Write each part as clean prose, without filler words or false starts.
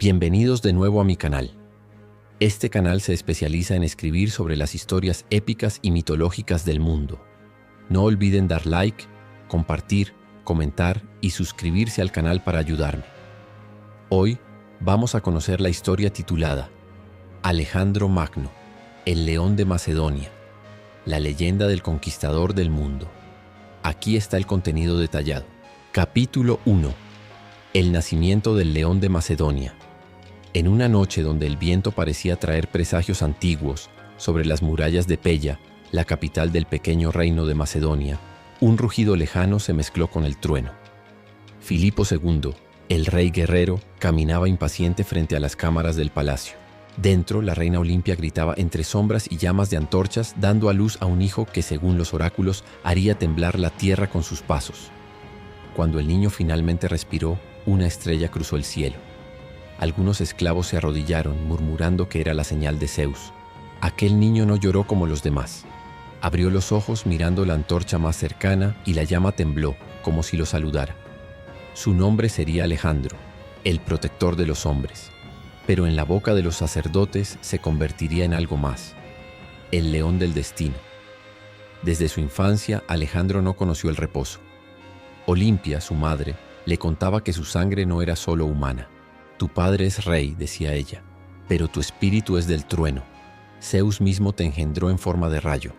Bienvenidos de nuevo a mi canal. Este canal se especializa en escribir sobre las historias épicas y mitológicas del mundo. No olviden dar like, compartir, comentar y suscribirse al canal para ayudarme. Hoy vamos a conocer la historia titulada Alejandro Magno, el León de Macedonia, la leyenda del conquistador del mundo. Aquí está el contenido detallado. Capítulo 1. El nacimiento del León de Macedonia. En una noche donde el viento parecía traer presagios antiguos sobre las murallas de Pella, la capital del pequeño reino de Macedonia, un rugido lejano se mezcló con el trueno. Filipo II, el rey guerrero, caminaba impaciente frente a las cámaras del palacio. Dentro, la reina Olimpia gritaba entre sombras y llamas de antorchas, dando a luz a un hijo que, según los oráculos, haría temblar la tierra con sus pasos. Cuando el niño finalmente respiró, una estrella cruzó el cielo. Algunos esclavos se arrodillaron, murmurando que era la señal de Zeus. Aquel niño no lloró como los demás. Abrió los ojos mirando la antorcha más cercana y la llama tembló, como si lo saludara. Su nombre sería Alejandro, el protector de los hombres. Pero en la boca de los sacerdotes se convertiría en algo más: el león del destino. Desde su infancia, Alejandro no conoció el reposo. Olimpia, su madre, le contaba que su sangre no era solo humana. Tu padre es rey, decía ella, pero tu espíritu es del trueno. Zeus mismo te engendró en forma de rayo.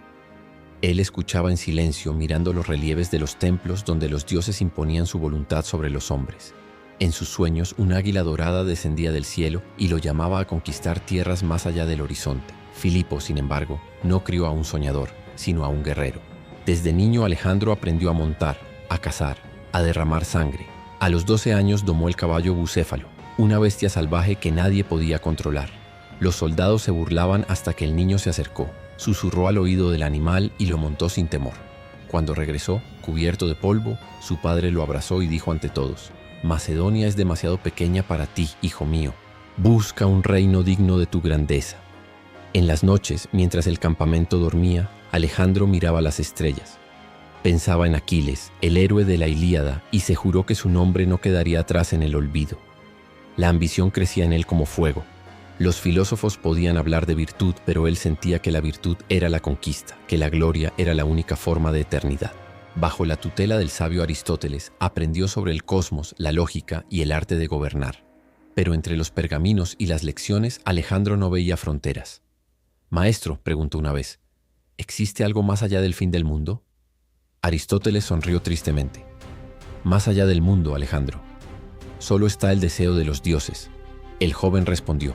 Él escuchaba en silencio, mirando los relieves de los templos donde los dioses imponían su voluntad sobre los hombres. En sus sueños, un águila dorada descendía del cielo y lo llamaba a conquistar tierras más allá del horizonte. Filipo, sin embargo, no crió a un soñador, sino a un guerrero. Desde niño, Alejandro aprendió a montar, a cazar, a derramar sangre. A los 12 años domó el caballo bucéfalo, una bestia salvaje que nadie podía controlar. Los soldados se burlaban hasta que el niño se acercó, susurró al oído del animal y lo montó sin temor. Cuando regresó, cubierto de polvo, su padre lo abrazó y dijo ante todos: Macedonia es demasiado pequeña para ti, hijo mío. Busca un reino digno de tu grandeza. En las noches, mientras el campamento dormía, Alejandro miraba las estrellas. Pensaba en Aquiles, el héroe de la Ilíada, y se juró que su nombre no quedaría atrás en el olvido. La ambición crecía en él como fuego. Los filósofos podían hablar de virtud, pero él sentía que la virtud era la conquista, que la gloria era la única forma de eternidad. Bajo la tutela del sabio Aristóteles, aprendió sobre el cosmos, la lógica y el arte de gobernar. Pero entre los pergaminos y las lecciones, Alejandro no veía fronteras. «Maestro», preguntó una vez, ¿existe algo más allá del fin del mundo? Aristóteles sonrió tristemente. «Más allá del mundo, Alejandro. Solo está el deseo de los dioses». El joven respondió: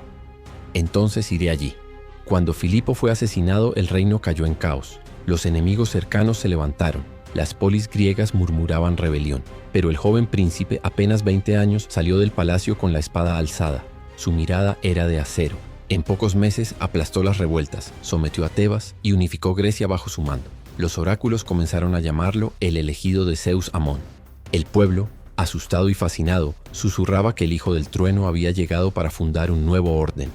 «Entonces iré allí». Cuando Filipo fue asesinado, el reino cayó en caos. Los enemigos cercanos se levantaron. Las polis griegas murmuraban rebelión, pero el joven príncipe, apenas 20 años, salió del palacio con la espada alzada. Su mirada era de acero. En pocos meses aplastó las revueltas, sometió a Tebas y unificó Grecia bajo su mando. Los oráculos comenzaron a llamarlo el elegido de Zeus Amón. El pueblo, asustado y fascinado, susurraba que el hijo del trueno había llegado para fundar un nuevo orden.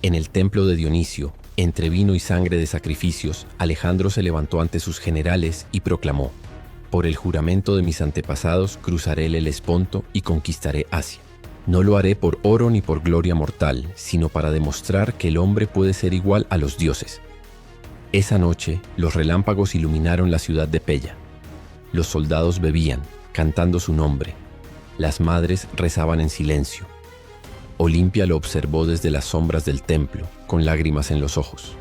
En el templo de Dionisio, entre vino y sangre de sacrificios, Alejandro se levantó ante sus generales y proclamó: «Por el juramento de mis antepasados cruzaré el Helesponto y conquistaré Asia. No lo haré por oro ni por gloria mortal, sino para demostrar que el hombre puede ser igual a los dioses». Esa noche, los relámpagos iluminaron la ciudad de Pella. Los soldados bebían, cantando su nombre. Las madres rezaban en silencio. Olimpia lo observó desde las sombras del templo, con lágrimas en los ojos.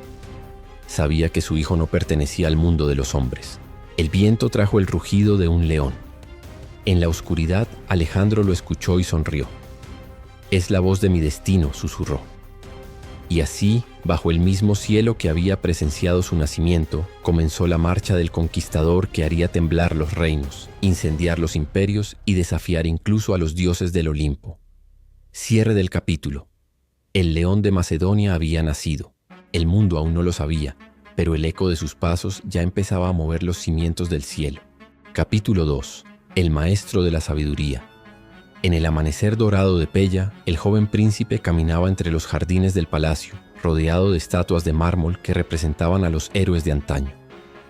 Sabía que su hijo no pertenecía al mundo de los hombres. El viento trajo el rugido de un león. En la oscuridad, Alejandro lo escuchó y sonrió. «Es la voz de mi destino», susurró. Y así, bajo el mismo cielo que había presenciado su nacimiento, comenzó la marcha del conquistador que haría temblar los reinos, incendiar los imperios y desafiar incluso a los dioses del Olimpo. Cierre del capítulo. El león de Macedonia había nacido. El mundo aún no lo sabía, pero el eco de sus pasos ya empezaba a mover los cimientos del cielo. Capítulo 2. El maestro de la sabiduría. En el amanecer dorado de Pella, el joven príncipe caminaba entre los jardines del palacio, rodeado de estatuas de mármol que representaban a los héroes de antaño.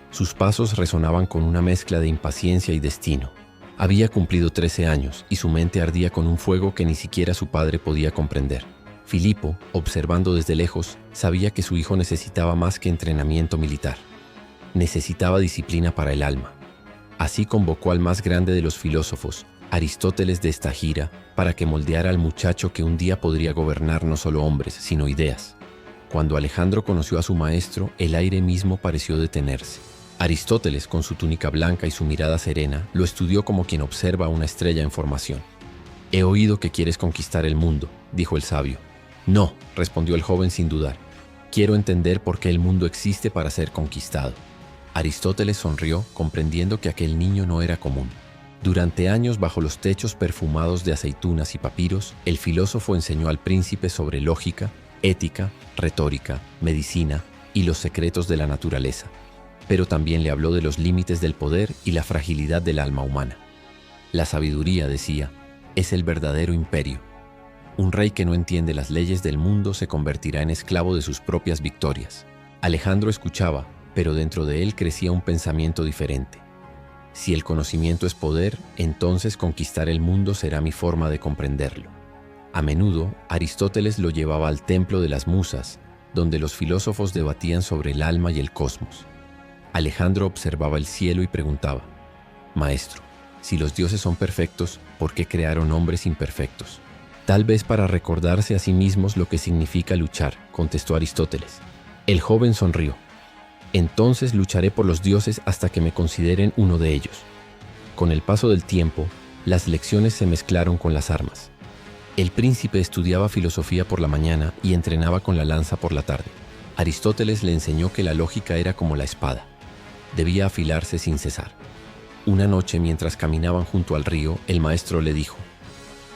Sus pasos resonaban con una mezcla de impaciencia y destino. Había cumplido 13 años y su mente ardía con un fuego que ni siquiera su padre podía comprender. Filipo, observando desde lejos, sabía que su hijo necesitaba más que entrenamiento militar. Necesitaba disciplina para el alma. Así convocó al más grande de los filósofos, Aristóteles de Estagira, para que moldeara al muchacho que un día podría gobernar no solo hombres, sino ideas. Cuando Alejandro conoció a su maestro, el aire mismo pareció detenerse. Aristóteles, con su túnica blanca y su mirada serena, lo estudió como quien observa a una estrella en formación. «He oído que quieres conquistar el mundo», dijo el sabio. «No», respondió el joven sin dudar. «Quiero entender por qué el mundo existe para ser conquistado». Aristóteles sonrió, comprendiendo que aquel niño no era común. Durante años, bajo los techos perfumados de aceitunas y papiros, el filósofo enseñó al príncipe sobre lógica, ética, retórica, medicina y los secretos de la naturaleza. Pero también le habló de los límites del poder y la fragilidad del alma humana. La sabiduría, decía, es el verdadero imperio. Un rey que no entiende las leyes del mundo se convertirá en esclavo de sus propias victorias. Alejandro escuchaba, pero dentro de él crecía un pensamiento diferente. Si el conocimiento es poder, entonces conquistar el mundo será mi forma de comprenderlo. A menudo, Aristóteles lo llevaba al templo de las musas, donde los filósofos debatían sobre el alma y el cosmos. Alejandro observaba el cielo y preguntaba: «Maestro, si los dioses son perfectos, ¿por qué crearon hombres imperfectos?» «Tal vez para recordarse a sí mismos lo que significa luchar», contestó Aristóteles. El joven sonrió. «Entonces lucharé por los dioses hasta que me consideren uno de ellos». Con el paso del tiempo, las lecciones se mezclaron con las armas. El príncipe estudiaba filosofía por la mañana y entrenaba con la lanza por la tarde. Aristóteles le enseñó que la lógica era como la espada. Debía afilarse sin cesar. Una noche, mientras caminaban junto al río, el maestro le dijo: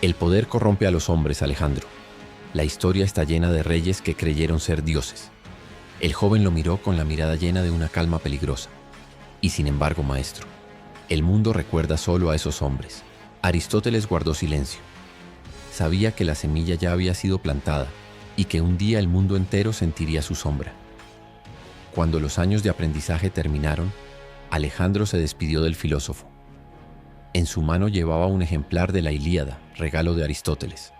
«El poder corrompe a los hombres, Alejandro. La historia está llena de reyes que creyeron ser dioses». El joven lo miró con la mirada llena de una calma peligrosa. «Y sin embargo, maestro, el mundo recuerda solo a esos hombres». Aristóteles guardó silencio. Sabía que la semilla ya había sido plantada y que un día el mundo entero sentiría su sombra. Cuando los años de aprendizaje terminaron, Alejandro se despidió del filósofo. En su mano llevaba un ejemplar de la Ilíada, regalo de Aristóteles.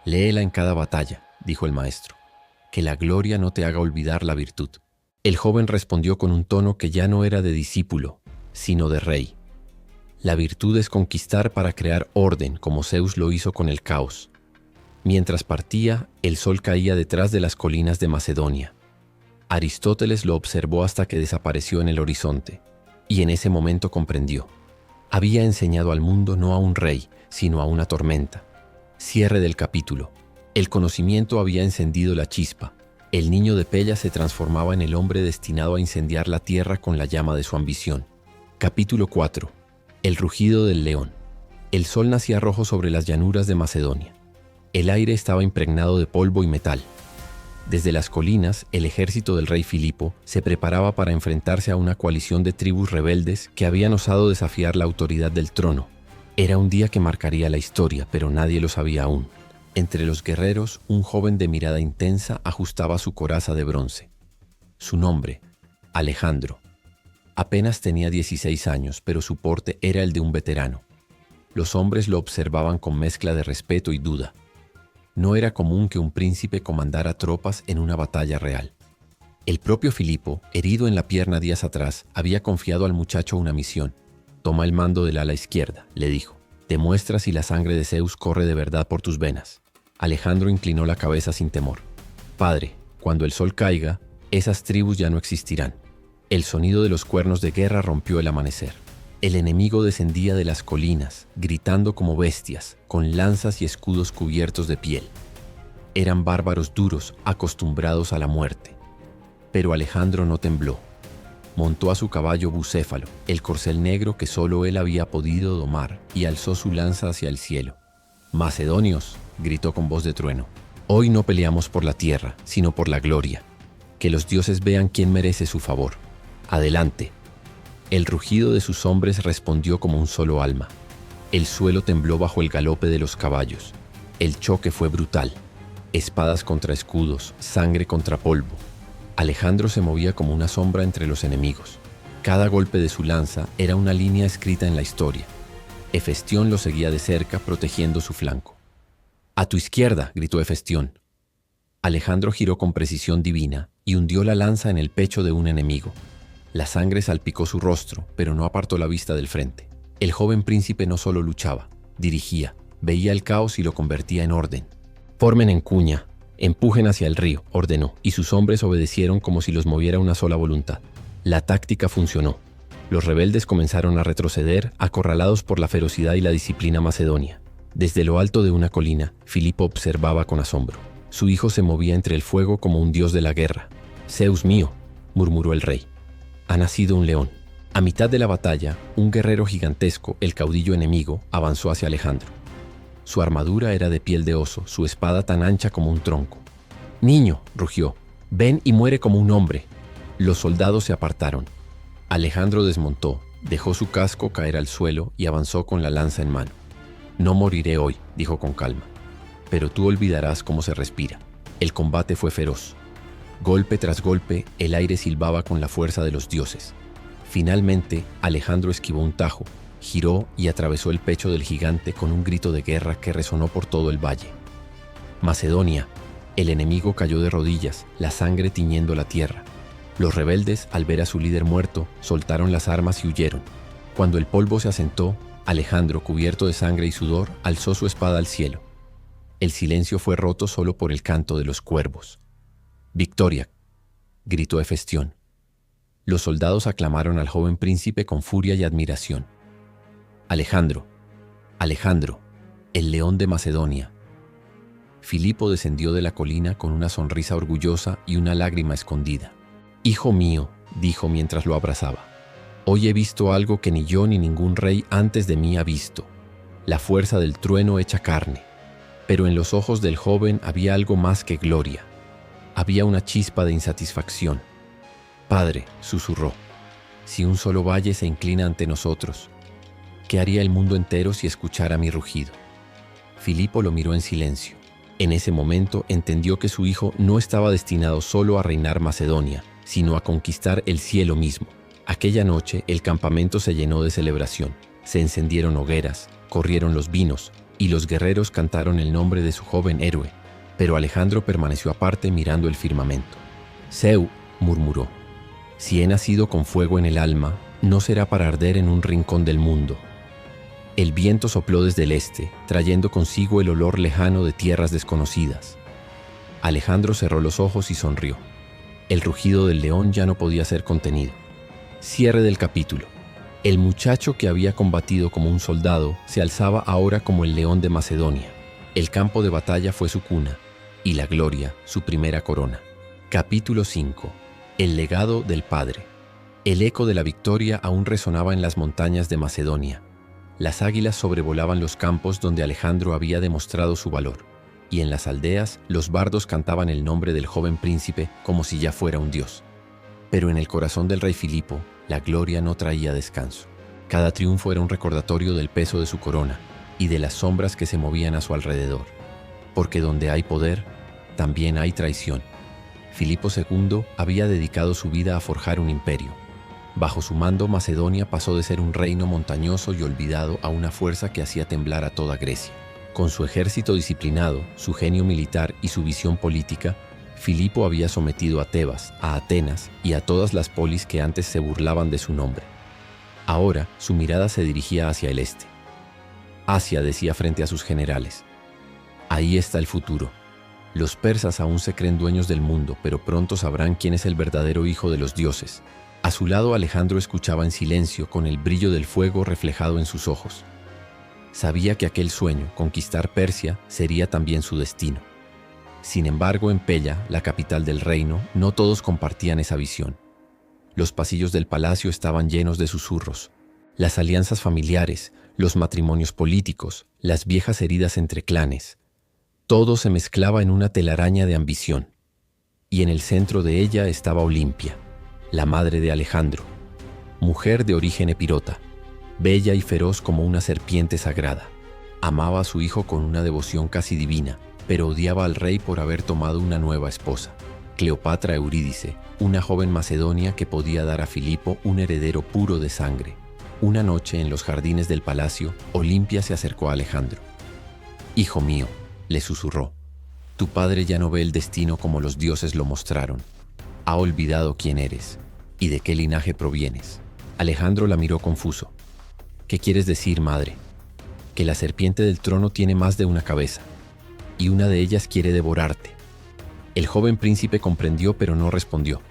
«Léela en cada batalla», dijo el maestro. «Que la gloria no te haga olvidar la virtud». El joven respondió con un tono que ya no era de discípulo, sino de rey. «La virtud es conquistar para crear orden, como Zeus lo hizo con el caos». Mientras partía, el sol caía detrás de las colinas de Macedonia. Aristóteles lo observó hasta que desapareció en el horizonte, y en ese momento comprendió. Había enseñado al mundo no a un rey, sino a una tormenta. Cierre del capítulo. El conocimiento había encendido la chispa. El niño de Pella se transformaba en el hombre destinado a incendiar la tierra con la llama de su ambición. Capítulo 4. El rugido del león. El sol nacía rojo sobre las llanuras de Macedonia. El aire estaba impregnado de polvo y metal. Desde las colinas, el ejército del rey Filipo se preparaba para enfrentarse a una coalición de tribus rebeldes que habían osado desafiar la autoridad del trono. Era un día que marcaría la historia, pero nadie lo sabía aún. Entre los guerreros, un joven de mirada intensa ajustaba su coraza de bronce. Su nombre, Alejandro. Apenas tenía 16 años, pero su porte era el de un veterano. Los hombres lo observaban con mezcla de respeto y duda. No era común que un príncipe comandara tropas en una batalla real. El propio Filipo, herido en la pierna días atrás, había confiado al muchacho una misión. «Toma el mando del ala izquierda», le dijo. «Demuestra si la sangre de Zeus corre de verdad por tus venas». Alejandro inclinó la cabeza sin temor. «Padre, cuando el sol caiga, esas tribus ya no existirán». El sonido de los cuernos de guerra rompió el amanecer. El enemigo descendía de las colinas, gritando como bestias, con lanzas y escudos cubiertos de piel. Eran bárbaros duros, acostumbrados a la muerte. Pero Alejandro no tembló. Montó a su caballo Bucéfalo, el corcel negro que solo él había podido domar, y alzó su lanza hacia el cielo. «Macedonios», gritó con voz de trueno, «hoy no peleamos por la tierra, sino por la gloria. Que los dioses vean quién merece su favor. Adelante». El rugido de sus hombres respondió como un solo alma. El suelo tembló bajo el galope de los caballos. El choque fue brutal. Espadas contra escudos, sangre contra polvo. Alejandro se movía como una sombra entre los enemigos. Cada golpe de su lanza era una línea escrita en la historia. Hefestión lo seguía de cerca, protegiendo su flanco. «¡A tu izquierda!», gritó Hefestión. Alejandro giró con precisión divina y hundió la lanza en el pecho de un enemigo. La sangre salpicó su rostro, pero no apartó la vista del frente. El joven príncipe no solo luchaba, dirigía, veía el caos y lo convertía en orden. «Formen en cuña, empujen hacia el río», ordenó, y sus hombres obedecieron como si los moviera una sola voluntad. La táctica funcionó. Los rebeldes comenzaron a retroceder, acorralados por la ferocidad y la disciplina macedonia. Desde lo alto de una colina, Filipo observaba con asombro. Su hijo se movía entre el fuego como un dios de la guerra. «Zeus mío», murmuró el rey, «ha nacido un león». A mitad de la batalla, un guerrero gigantesco, el caudillo enemigo, avanzó hacia Alejandro. Su armadura era de piel de oso, su espada tan ancha como un tronco. «Niño», rugió, «ven y muere como un hombre». Los soldados se apartaron. Alejandro desmontó, dejó su casco caer al suelo y avanzó con la lanza en mano. «No moriré hoy», dijo con calma, «pero tú olvidarás cómo se respira». El combate fue feroz. Golpe tras golpe, el aire silbaba con la fuerza de los dioses. Finalmente, Alejandro esquivó un tajo, giró y atravesó el pecho del gigante con un grito de guerra que resonó por todo el valle. «Macedonia». El enemigo cayó de rodillas, la sangre tiñendo la tierra. Los rebeldes, al ver a su líder muerto, soltaron las armas y huyeron. Cuando el polvo se asentó, Alejandro, cubierto de sangre y sudor, alzó su espada al cielo. El silencio fue roto solo por el canto de los cuervos. «¡Victoria!», gritó Hefestión. Los soldados aclamaron al joven príncipe con furia y admiración. «Alejandro, Alejandro, el león de Macedonia». Filipo descendió de la colina con una sonrisa orgullosa y una lágrima escondida. «Hijo mío», dijo mientras lo abrazaba, «hoy he visto algo que ni yo ni ningún rey antes de mí ha visto, la fuerza del trueno hecha carne». Pero en los ojos del joven había algo más que gloria. Había una chispa de insatisfacción. «Padre», susurró, «si un solo valle se inclina ante nosotros, ¿qué haría el mundo entero si escuchara mi rugido?». Filipo lo miró en silencio. En ese momento entendió que su hijo no estaba destinado solo a reinar Macedonia, sino a conquistar el cielo mismo. Aquella noche el campamento se llenó de celebración. Se encendieron hogueras, corrieron los vinos, y los guerreros cantaron el nombre de su joven héroe. Pero Alejandro permaneció aparte mirando el firmamento. «Zeus», murmuró, «si he nacido con fuego en el alma, no será para arder en un rincón del mundo». El viento sopló desde el este, trayendo consigo el olor lejano de tierras desconocidas. Alejandro cerró los ojos y sonrió. El rugido del león ya no podía ser contenido. Cierre del capítulo. El muchacho que había combatido como un soldado se alzaba ahora como el león de Macedonia. El campo de batalla fue su cuna, y la gloria su primera corona. Capítulo 5. El legado del padre. El eco de la victoria aún resonaba en las montañas de Macedonia. Las águilas sobrevolaban los campos donde Alejandro había demostrado su valor, y en las aldeas los bardos cantaban el nombre del joven príncipe como si ya fuera un dios. Pero en el corazón del rey Filipo, la gloria no traía descanso. Cada triunfo era un recordatorio del peso de su corona y de las sombras que se movían a su alrededor. Porque donde hay poder, también hay traición. Filipo II había dedicado su vida a forjar un imperio. Bajo su mando, Macedonia pasó de ser un reino montañoso y olvidado a una fuerza que hacía temblar a toda Grecia. Con su ejército disciplinado, su genio militar y su visión política, Filipo había sometido a Tebas, a Atenas y a todas las polis que antes se burlaban de su nombre. Ahora, su mirada se dirigía hacia el este. Asia, decía frente a sus generales. Ahí está el futuro. Los persas aún se creen dueños del mundo, pero pronto sabrán quién es el verdadero hijo de los dioses. A su lado, Alejandro escuchaba en silencio, con el brillo del fuego reflejado en sus ojos. Sabía que aquel sueño, conquistar Persia, sería también su destino. Sin embargo, en Pella, la capital del reino, no todos compartían esa visión. Los pasillos del palacio estaban llenos de susurros. Las alianzas familiares, los matrimonios políticos, las viejas heridas entre clanes. Todo se mezclaba en una telaraña de ambición. Y en el centro de ella estaba Olimpia, la madre de Alejandro, mujer de origen epirota, bella y feroz como una serpiente sagrada. Amaba a su hijo con una devoción casi divina, pero odiaba al rey por haber tomado una nueva esposa, Cleopatra Eurídice, una joven macedonia que podía dar a Filipo un heredero puro de sangre. Una noche en los jardines del palacio, Olimpia se acercó a Alejandro. «Hijo mío», le susurró, «tu padre ya no ve el destino como los dioses lo mostraron. Ha olvidado quién eres y de qué linaje provienes». Alejandro la miró confuso. «¿Qué quieres decir, madre?» «Que la serpiente del trono tiene más de una cabeza, y una de ellas quiere devorarte». El joven príncipe comprendió, pero no respondió.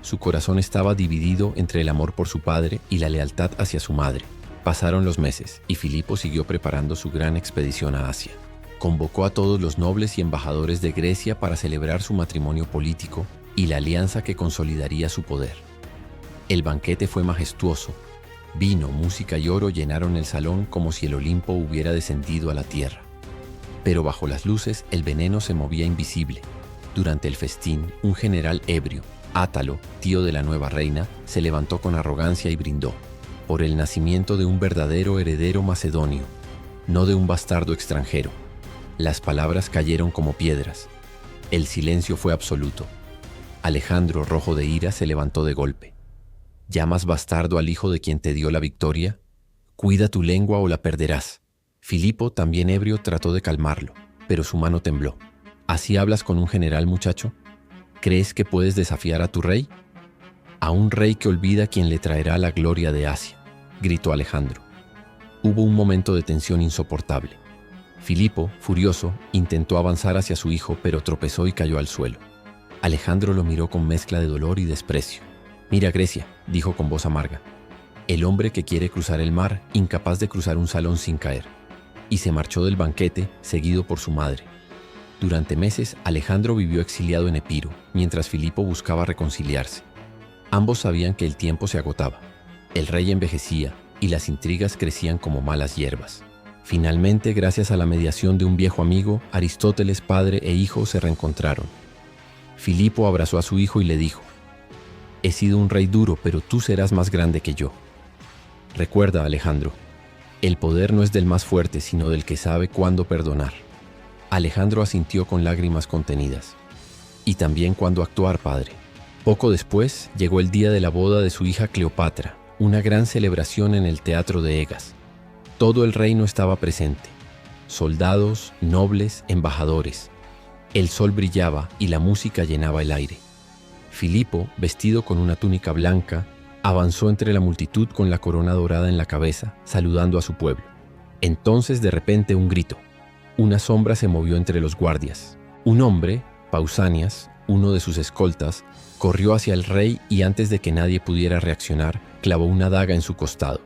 Su corazón estaba dividido entre el amor por su padre y la lealtad hacia su madre. Pasaron los meses y Filipo siguió preparando su gran expedición a Asia. Convocó a todos los nobles y embajadores de Grecia para celebrar su matrimonio político y la alianza que consolidaría su poder. El banquete fue majestuoso. Vino, música y oro llenaron el salón como si el Olimpo hubiera descendido a la tierra. Pero bajo las luces el veneno se movía invisible. Durante el festín, un general ebrio, Átalo, tío de la nueva reina, se levantó con arrogancia y brindó por el nacimiento de un verdadero heredero macedonio, no de un bastardo extranjero. Las palabras cayeron como piedras. El silencio fue absoluto. Alejandro, rojo de ira, se levantó de golpe. ¿Llamas bastardo al hijo de quien te dio la victoria? Cuida tu lengua o la perderás. Filipo, también ebrio, trató de calmarlo, pero su mano tembló. ¿Así hablas con un general, muchacho? ¿Crees que puedes desafiar a tu rey? A un rey que olvida quien le traerá la gloria de Asia, gritó Alejandro. Hubo un momento de tensión insoportable. Filipo, furioso, intentó avanzar hacia su hijo, pero tropezó y cayó al suelo. Alejandro lo miró con mezcla de dolor y desprecio. «Mira, Grecia», dijo con voz amarga, «el hombre que quiere cruzar el mar, incapaz de cruzar un salón sin caer». Y se marchó del banquete, seguido por su madre. Durante meses, Alejandro vivió exiliado en Epiro, mientras Filipo buscaba reconciliarse. Ambos sabían que el tiempo se agotaba. El rey envejecía y las intrigas crecían como malas hierbas. Finalmente, gracias a la mediación de un viejo amigo, Aristóteles, padre e hijo, se reencontraron. Filipo abrazó a su hijo y le dijo: «He sido un rey duro, pero tú serás más grande que yo. Recuerda, Alejandro, el poder no es del más fuerte, sino del que sabe cuándo perdonar». Alejandro asintió con lágrimas contenidas. «Y también cuándo actuar, padre». Poco después llegó el día de la boda de su hija Cleopatra, una gran celebración en el teatro de Egas. Todo el reino estaba presente: soldados, nobles, embajadores. El sol brillaba y la música llenaba el aire. Filipo, vestido con una túnica blanca, avanzó entre la multitud con la corona dorada en la cabeza, saludando a su pueblo. Entonces, de repente, un grito. Una sombra se movió entre los guardias. Un hombre, Pausanias, uno de sus escoltas, corrió hacia el rey y antes de que nadie pudiera reaccionar, clavó una daga en su costado.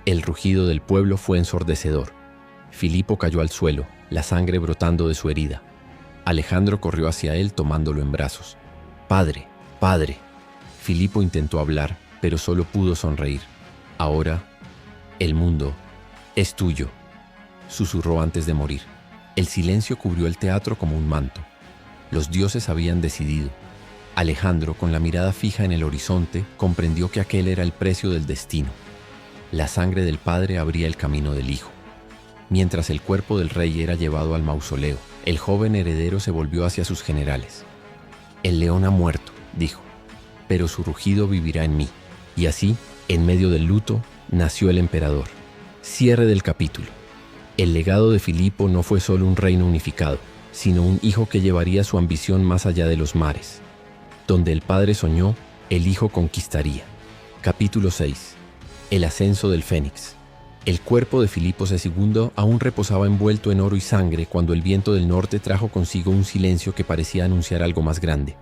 El rugido del pueblo fue ensordecedor. Filipo cayó al suelo, la sangre brotando de su herida. Alejandro corrió hacia él tomándolo en brazos. «Padre, padre». Filipo intentó hablar, pero solo pudo sonreír. «Ahora, el mundo es tuyo», susurró antes de morir. El silencio cubrió el teatro como un manto. Los dioses habían decidido. Alejandro, con la mirada fija en el horizonte, comprendió que aquel era el precio del destino. La sangre del padre abría el camino del hijo. Mientras el cuerpo del rey era llevado al mausoleo, el joven heredero se volvió hacia sus generales. «El león ha muerto», dijo, «pero su rugido vivirá en mí». Y así, en medio del luto, nació el emperador. Cierre del capítulo. El legado de Filipo no fue solo un reino unificado, sino un hijo que llevaría su ambición más allá de los mares. Donde el padre soñó, el hijo conquistaría. Capítulo 6. El ascenso del Fénix. El cuerpo de Filipo II aún reposaba envuelto en oro y sangre cuando el viento del norte trajo consigo un silencio que parecía anunciar algo más grande.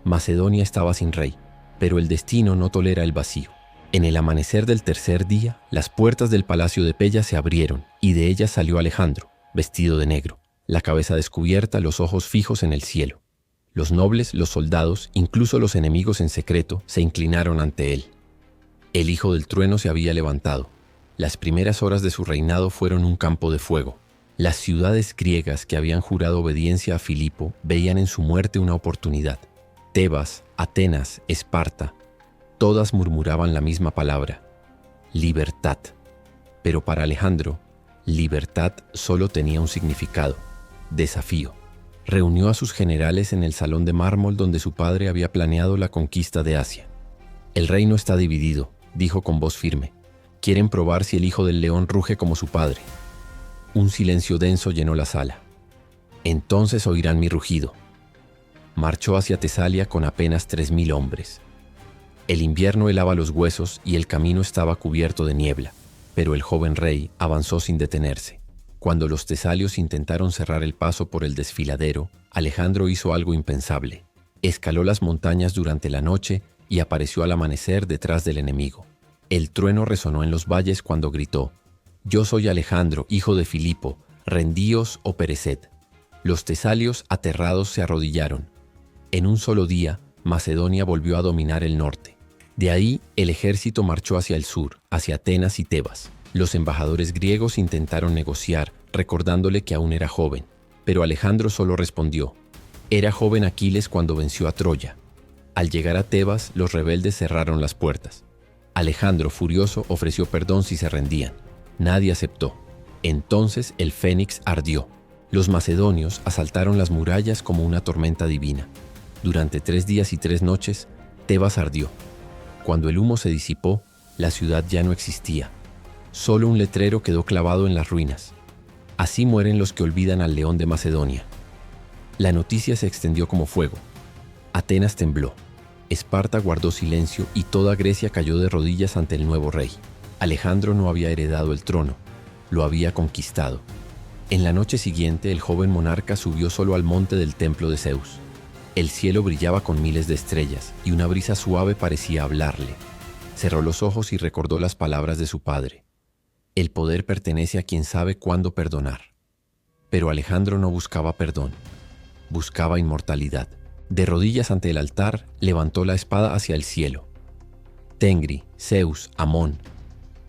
Macedonia estaba sin rey, pero el destino no tolera el vacío. En el amanecer del tercer día, las puertas del palacio de Pella se abrieron y de ellas salió Alejandro, vestido de negro, la cabeza descubierta, los ojos fijos en el cielo. Los nobles, los soldados, incluso los enemigos en secreto, se inclinaron ante él. El hijo del trueno se había levantado. Las primeras horas de su reinado fueron un campo de fuego. Las ciudades griegas que habían jurado obediencia a Filipo veían en su muerte una oportunidad. Tebas, Atenas, Esparta, todas murmuraban la misma palabra: libertad. Pero para Alejandro, libertad solo tenía un significado: desafío. Reunió a sus generales en el salón de mármol donde su padre había planeado la conquista de Asia. «El reino está dividido», dijo con voz firme. Quieren probar si el hijo del león ruge como su padre. Un silencio denso llenó la sala. Entonces oirán mi rugido. Marchó hacia Tesalia con apenas 3000 hombres. El invierno helaba los huesos y el camino estaba cubierto de niebla, pero el joven rey avanzó sin detenerse. Cuando los tesalios intentaron cerrar el paso por el desfiladero, Alejandro hizo algo impensable. Escaló las montañas durante la noche y apareció al amanecer detrás del enemigo. El trueno resonó en los valles cuando gritó: «Yo soy Alejandro, hijo de Filipo, rendíos o pereced». Los tesalios, aterrados, se arrodillaron. En un solo día, Macedonia volvió a dominar el norte. De ahí, el ejército marchó hacia el sur, hacia Atenas y Tebas. Los embajadores griegos intentaron negociar, recordándole que aún era joven, pero Alejandro solo respondió: «Era joven Aquiles cuando venció a Troya». Al llegar a Tebas, los rebeldes cerraron las puertas. Alejandro, furioso, ofreció perdón si se rendían. Nadie aceptó. Entonces el fénix ardió. Los macedonios asaltaron las murallas como una tormenta divina. Durante 3 días y 3 noches, Tebas ardió. Cuando el humo se disipó, la ciudad ya no existía. Solo un letrero quedó clavado en las ruinas: «Así mueren los que olvidan al león de Macedonia». La noticia se extendió como fuego. Atenas tembló. Esparta guardó silencio y toda Grecia cayó de rodillas ante el nuevo rey. Alejandro no había heredado el trono, lo había conquistado. En la noche siguiente, el joven monarca subió solo al monte del templo de Zeus. El cielo brillaba con miles de estrellas y una brisa suave parecía hablarle. Cerró los ojos y recordó las palabras de su padre: «El poder pertenece a quien sabe cuándo perdonar». Pero Alejandro no buscaba perdón, buscaba inmortalidad. De rodillas ante el altar, levantó la espada hacia el cielo. «Tengri, Zeus, Amón,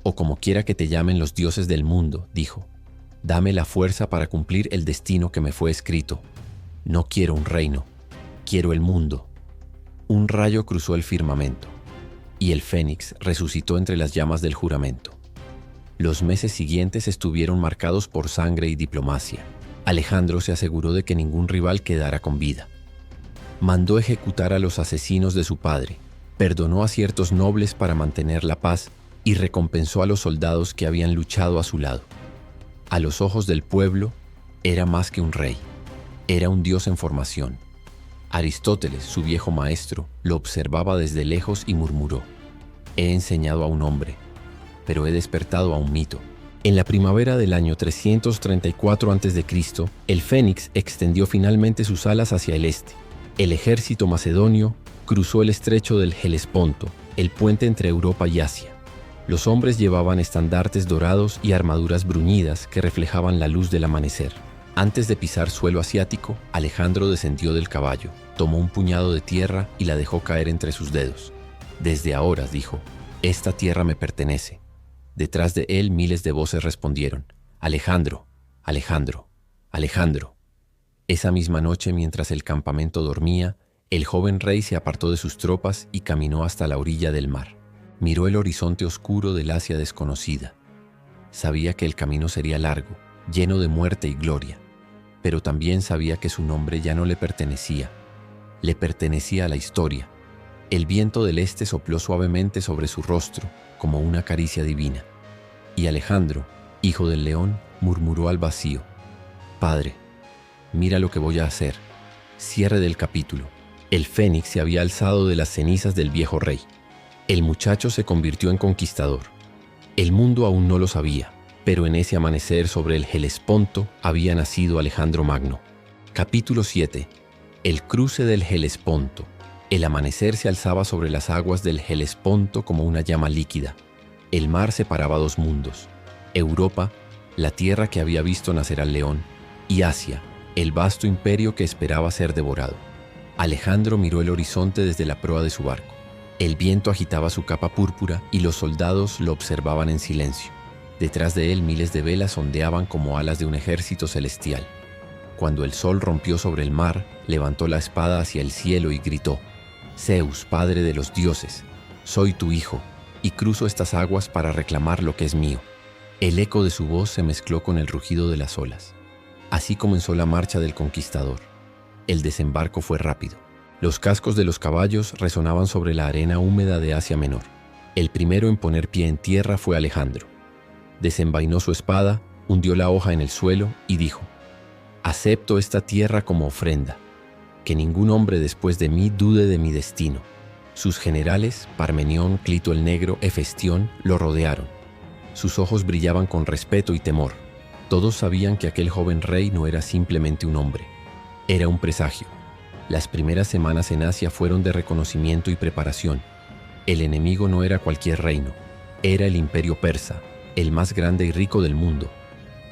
o como quiera que te llamen los dioses del mundo», dijo, «dame la fuerza para cumplir el destino que me fue escrito. No quiero un reino, quiero el mundo». Un rayo cruzó el firmamento, y el fénix resucitó entre las llamas del juramento. Los meses siguientes estuvieron marcados por sangre y diplomacia. Alejandro se aseguró de que ningún rival quedara con vida. Mandó ejecutar a los asesinos de su padre, perdonó a ciertos nobles para mantener la paz y recompensó a los soldados que habían luchado a su lado. A los ojos del pueblo, era más que un rey, era un dios en formación. Aristóteles, su viejo maestro, lo observaba desde lejos y murmuró: «He enseñado a un hombre, pero he despertado a un mito». En la primavera del año 334 a.C., el fénix extendió finalmente sus alas hacia el este. El ejército macedonio cruzó el estrecho del Helesponto, el puente entre Europa y Asia. Los hombres llevaban estandartes dorados y armaduras bruñidas que reflejaban la luz del amanecer. Antes de pisar suelo asiático, Alejandro descendió del caballo, tomó un puñado de tierra y la dejó caer entre sus dedos. «Desde ahora», dijo, «esta tierra me pertenece». Detrás de él miles de voces respondieron: «Alejandro, Alejandro, Alejandro». Esa misma noche, mientras el campamento dormía, el joven rey se apartó de sus tropas y caminó hasta la orilla del mar. Miró el horizonte oscuro del Asia desconocida. Sabía que el camino sería largo, lleno de muerte y gloria, pero también sabía que su nombre ya no le pertenecía a la historia. El viento del este sopló suavemente sobre su rostro, como una caricia divina. Y Alejandro, hijo del león, murmuró al vacío: «Padre, mira lo que voy a hacer». Cierre del capítulo. El fénix se había alzado de las cenizas del viejo rey. El muchacho se convirtió en conquistador. El mundo aún no lo sabía, pero en ese amanecer sobre el Helesponto había nacido Alejandro Magno. Capítulo 7. El cruce del Helesponto. El amanecer se alzaba sobre las aguas del Helesponto como una llama líquida. El mar separaba 2 mundos: Europa, la tierra que había visto nacer al león, y Asia, el vasto imperio que esperaba ser devorado. Alejandro miró el horizonte desde la proa de su barco. El viento agitaba su capa púrpura y los soldados lo observaban en silencio. Detrás de él miles de velas ondeaban como alas de un ejército celestial. Cuando el sol rompió sobre el mar, levantó la espada hacia el cielo y gritó: «Zeus, padre de los dioses, soy tu hijo, y cruzo estas aguas para reclamar lo que es mío». El eco de su voz se mezcló con el rugido de las olas. Así comenzó la marcha del conquistador. El desembarco fue rápido. Los cascos de los caballos resonaban sobre la arena húmeda de Asia Menor. El primero en poner pie en tierra fue Alejandro. Desenvainó su espada, hundió la hoja en el suelo y dijo: «Acepto esta tierra como ofrenda. Que ningún hombre después de mí dude de mi destino». Sus generales, Parmenión, Clito el Negro, Hefestión, lo rodearon. Sus ojos brillaban con respeto y temor. Todos sabían que aquel joven rey no era simplemente un hombre. Era un presagio. Las primeras semanas en Asia fueron de reconocimiento y preparación. El enemigo no era cualquier reino. Era el imperio persa, el más grande y rico del mundo.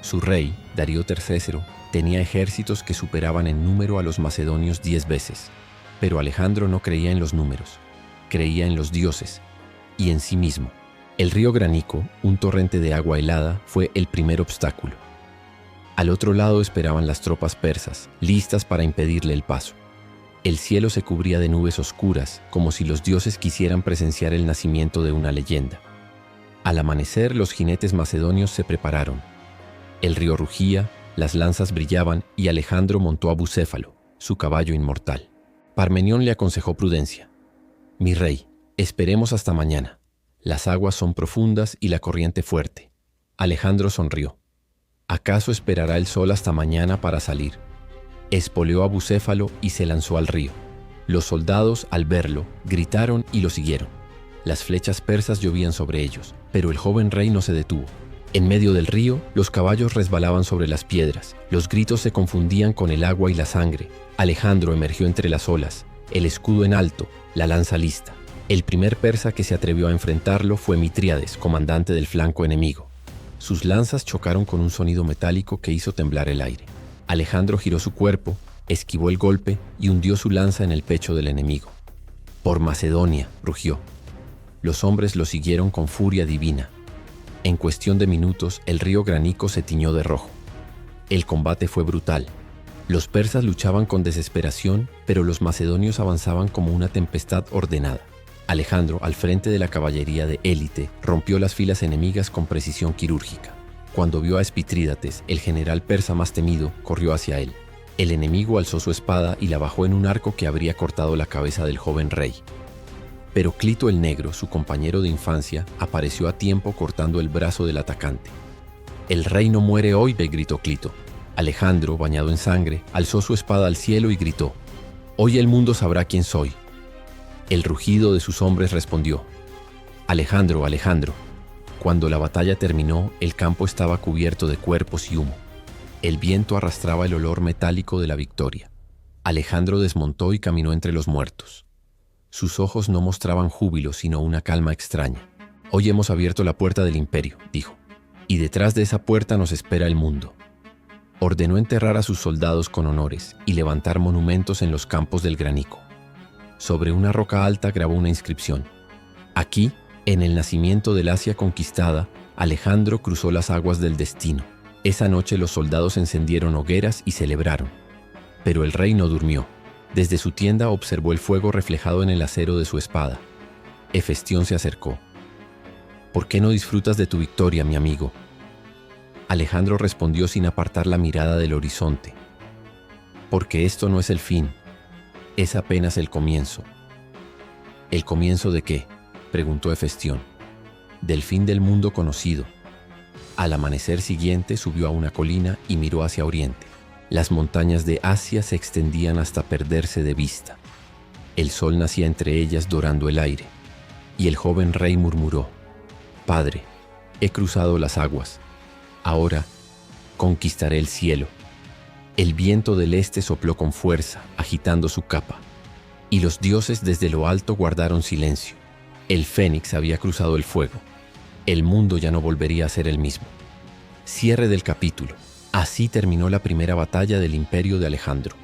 Su rey, Darío III, tenía ejércitos que superaban en número a los macedonios 10 veces. Pero Alejandro no creía en los números. Creía en los dioses y en sí mismo. El río Graníco, un torrente de agua helada, fue el primer obstáculo. Al otro lado esperaban las tropas persas, listas para impedirle el paso. El cielo se cubría de nubes oscuras, como si los dioses quisieran presenciar el nacimiento de una leyenda. Al amanecer, los jinetes macedonios se prepararon. El río rugía, las lanzas brillaban y Alejandro montó a Bucéfalo, su caballo inmortal. Parmenión le aconsejó prudencia. «Mi rey, esperemos hasta mañana. Las aguas son profundas y la corriente fuerte». Alejandro sonrió. «¿Acaso esperará el sol hasta mañana para salir?». Espoleó a Bucéfalo y se lanzó al río. Los soldados, al verlo, gritaron y lo siguieron. Las flechas persas llovían sobre ellos, pero el joven rey no se detuvo. En medio del río, los caballos resbalaban sobre las piedras, los gritos se confundían con el agua y la sangre. Alejandro emergió entre las olas, el escudo en alto, la lanza lista. El primer persa que se atrevió a enfrentarlo fue Mitríades, comandante del flanco enemigo. Sus lanzas chocaron con un sonido metálico que hizo temblar el aire. Alejandro giró su cuerpo, esquivó el golpe y hundió su lanza en el pecho del enemigo. «Por Macedonia», rugió. Los hombres lo siguieron con furia divina. En cuestión de minutos, el río Graníco se tiñó de rojo. El combate fue brutal. Los persas luchaban con desesperación, pero los macedonios avanzaban como una tempestad ordenada. Alejandro, al frente de la caballería de élite, rompió las filas enemigas con precisión quirúrgica. Cuando vio a Espitrídates, el general persa más temido, corrió hacia él. El enemigo alzó su espada y la bajó en un arco que habría cortado la cabeza del joven rey. Pero Clito el Negro, su compañero de infancia, apareció a tiempo cortando el brazo del atacante. «El rey no muere hoy», gritó Clito. Alejandro, bañado en sangre, alzó su espada al cielo y gritó: «Hoy el mundo sabrá quién soy». El rugido de sus hombres respondió: «Alejandro, Alejandro». Cuando la batalla terminó, el campo estaba cubierto de cuerpos y humo. El viento arrastraba el olor metálico de la victoria. Alejandro desmontó y caminó entre los muertos. Sus ojos no mostraban júbilo, sino una calma extraña. «Hoy hemos abierto la puerta del imperio», dijo, «y detrás de esa puerta nos espera el mundo». Ordenó enterrar a sus soldados con honores y levantar monumentos en los campos del Graníco. Sobre una roca alta grabó una inscripción: «Aquí, en el nacimiento del Asia conquistada, Alejandro cruzó las aguas del destino». Esa noche los soldados encendieron hogueras y celebraron. Pero el rey no durmió. Desde su tienda observó el fuego reflejado en el acero de su espada. Hefestión se acercó. «¿Por qué no disfrutas de tu victoria, mi amigo?». Alejandro respondió sin apartar la mirada del horizonte: «Porque esto no es el fin, es apenas el comienzo». «¿El comienzo de qué?», preguntó Hefestión. «Del fin del mundo conocido». Al amanecer siguiente subió a una colina y miró hacia oriente. Las montañas de Asia se extendían hasta perderse de vista. El sol nacía entre ellas dorando el aire. Y el joven rey murmuró: «Padre, he cruzado las aguas. Ahora conquistaré el cielo». El viento del este sopló con fuerza, agitando su capa. Y los dioses desde lo alto guardaron silencio. El fénix había cruzado el fuego. El mundo ya no volvería a ser el mismo. Cierre del capítulo. Así terminó la primera batalla del imperio de Alejandro.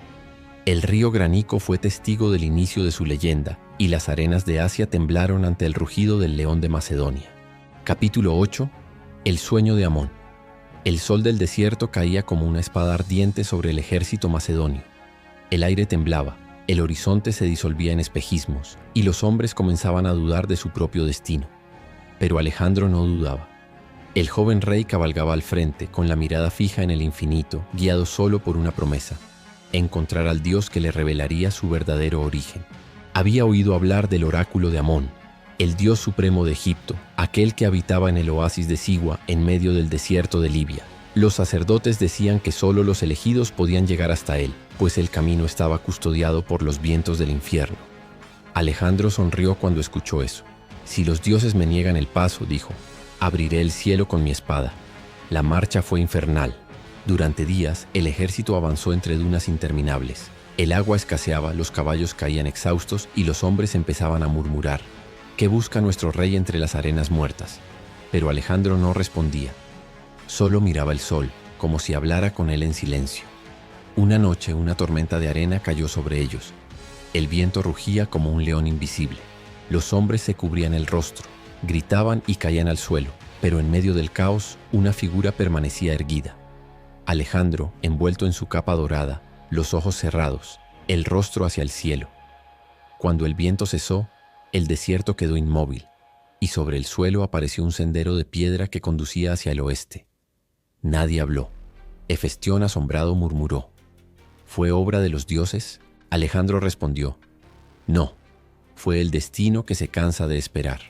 El río Graníco fue testigo del inicio de su leyenda, y las arenas de Asia temblaron ante el rugido del león de Macedonia. Capítulo 8. El sueño de Amón. El sol del desierto caía como una espada ardiente sobre el ejército macedonio. El aire temblaba, el horizonte se disolvía en espejismos, y los hombres comenzaban a dudar de su propio destino. Pero Alejandro no dudaba. El joven rey cabalgaba al frente, con la mirada fija en el infinito, guiado solo por una promesa: encontrar al Dios que le revelaría su verdadero origen. Había oído hablar del oráculo de Amón, el Dios supremo de Egipto, aquel que habitaba en el oasis de Siwa en medio del desierto de Libia. Los sacerdotes decían que solo los elegidos podían llegar hasta él, pues el camino estaba custodiado por los vientos del infierno. Alejandro sonrió cuando escuchó eso. Si los dioses me niegan el paso, dijo, abriré el cielo con mi espada. La marcha fue infernal. Durante días, el ejército avanzó entre dunas interminables. El agua escaseaba, los caballos caían exhaustos y los hombres empezaban a murmurar. ¿Qué busca nuestro rey entre las arenas muertas? Pero Alejandro no respondía. Solo miraba el sol, como si hablara con él en silencio. Una noche, una tormenta de arena cayó sobre ellos. El viento rugía como un león invisible. Los hombres se cubrían el rostro, gritaban y caían al suelo, pero en medio del caos, una figura permanecía erguida. Alejandro, envuelto en su capa dorada, los ojos cerrados, el rostro hacia el cielo. Cuando el viento cesó, el desierto quedó inmóvil, y sobre el suelo apareció un sendero de piedra que conducía hacia el oeste. Nadie habló. Hefestión, asombrado, murmuró. ¿Fue obra de los dioses? Alejandro respondió. No, fue el destino que se cansa de esperar.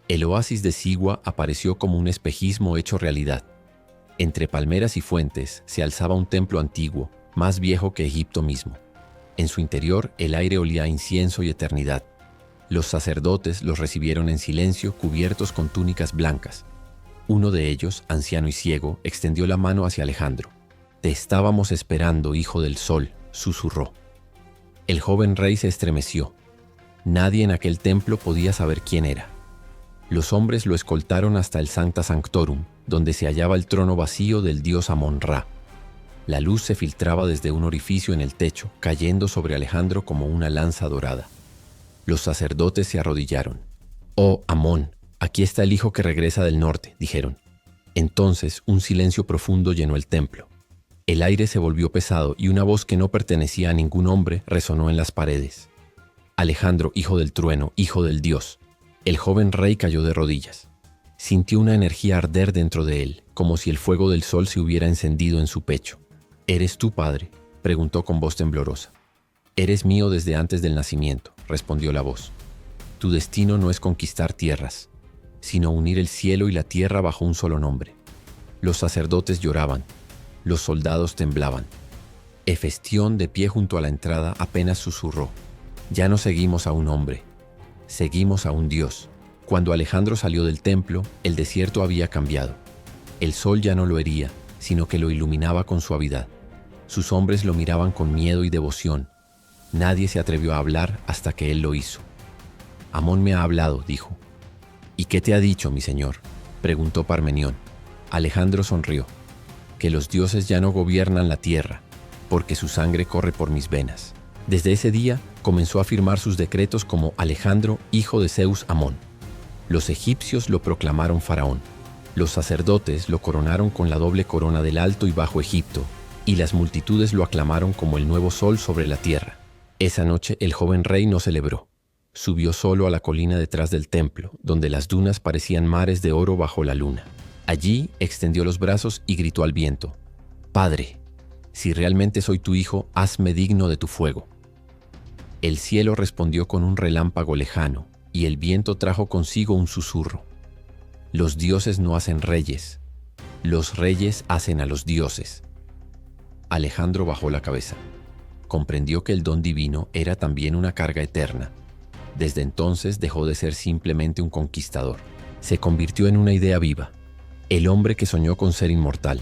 El oasis de Siwa apareció como un espejismo hecho realidad. Entre palmeras y fuentes se alzaba un templo antiguo, más viejo que Egipto mismo. En su interior el aire olía a incienso y eternidad. Los sacerdotes los recibieron en silencio, cubiertos con túnicas blancas. Uno de ellos, anciano y ciego, extendió la mano hacia Alejandro. «Te estábamos esperando, hijo del sol», susurró. El joven rey se estremeció. Nadie en aquel templo podía saber quién era. Los hombres lo escoltaron hasta el Sancta Sanctorum, donde se hallaba el trono vacío del dios Amón-Ra. La luz se filtraba desde un orificio en el techo, cayendo sobre Alejandro como una lanza dorada. Los sacerdotes se arrodillaron. «Oh, Amón, aquí está el hijo que regresa del norte», dijeron. Entonces un silencio profundo llenó el templo. El aire se volvió pesado y una voz que no pertenecía a ningún hombre resonó en las paredes. «Alejandro, hijo del trueno, hijo del dios». El joven rey cayó de rodillas. Sintió una energía arder dentro de él, como si el fuego del sol se hubiera encendido en su pecho. «¿Eres tú, padre?», preguntó con voz temblorosa. «Eres mío desde antes del nacimiento», respondió la voz. «Tu destino no es conquistar tierras, sino unir el cielo y la tierra bajo un solo nombre». Los sacerdotes lloraban, los soldados temblaban. Hefestión, de pie junto a la entrada, apenas susurró. «Ya no seguimos a un hombre, seguimos a un dios». Cuando Alejandro salió del templo, el desierto había cambiado. El sol ya no lo hería, sino que lo iluminaba con suavidad. Sus hombres lo miraban con miedo y devoción. Nadie se atrevió a hablar hasta que él lo hizo. «Amón me ha hablado», dijo. «¿Y qué te ha dicho, mi señor?», preguntó Parmenión. Alejandro sonrió. «Que los dioses ya no gobiernan la tierra, porque su sangre corre por mis venas». Desde ese día comenzó a firmar sus decretos como Alejandro, hijo de Zeus Amón. Los egipcios lo proclamaron faraón. Los sacerdotes lo coronaron con la doble corona del Alto y Bajo Egipto, y las multitudes lo aclamaron como el nuevo sol sobre la tierra. Esa noche el joven rey no celebró. Subió solo a la colina detrás del templo, donde las dunas parecían mares de oro bajo la luna. Allí extendió los brazos y gritó al viento: «Padre, si realmente soy tu hijo, hazme digno de tu fuego». El cielo respondió con un relámpago lejano, y el viento trajo consigo un susurro: «Los dioses no hacen reyes, los reyes hacen a los dioses». Alejandro bajó la cabeza. Comprendió que el don divino era también una carga eterna. Desde entonces dejó de ser simplemente un conquistador. Se convirtió en una idea viva, el hombre que soñó con ser inmortal.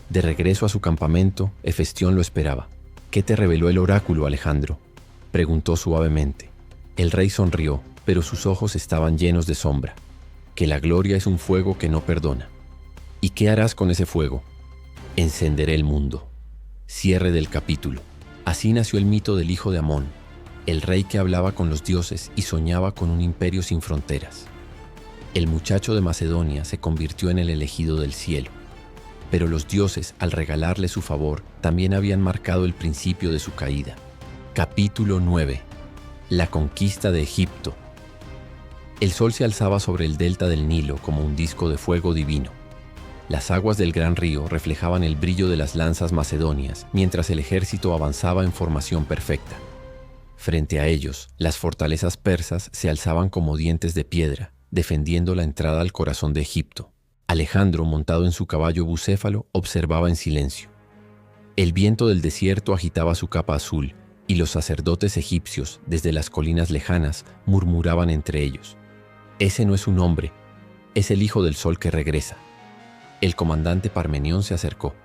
De regreso a su campamento, Hefestión lo esperaba. «¿Qué te reveló el oráculo, Alejandro?», preguntó suavemente. El rey sonrió, pero sus ojos estaban llenos de sombra. «Que la gloria es un fuego que no perdona». «¿Y qué harás con ese fuego?». «Encenderé el mundo». Cierre del capítulo. Así nació el mito del hijo de Amón, el rey que hablaba con los dioses y soñaba con un imperio sin fronteras. El muchacho de Macedonia se convirtió en el elegido del cielo, pero los dioses, al regalarle su favor, también habían marcado el principio de su caída. Capítulo 9. La conquista de Egipto. El sol se alzaba sobre el delta del Nilo como un disco de fuego divino. Las aguas del gran río reflejaban el brillo de las lanzas macedonias mientras el ejército avanzaba en formación perfecta. Frente a ellos, las fortalezas persas se alzaban como dientes de piedra, defendiendo la entrada al corazón de Egipto. Alejandro, montado en su caballo bucéfalo, observaba en silencio. El viento del desierto agitaba su capa azul, y los sacerdotes egipcios, desde las colinas lejanas, murmuraban entre ellos: «Ese no es un hombre, es el hijo del sol que regresa». El comandante Parmenión se acercó.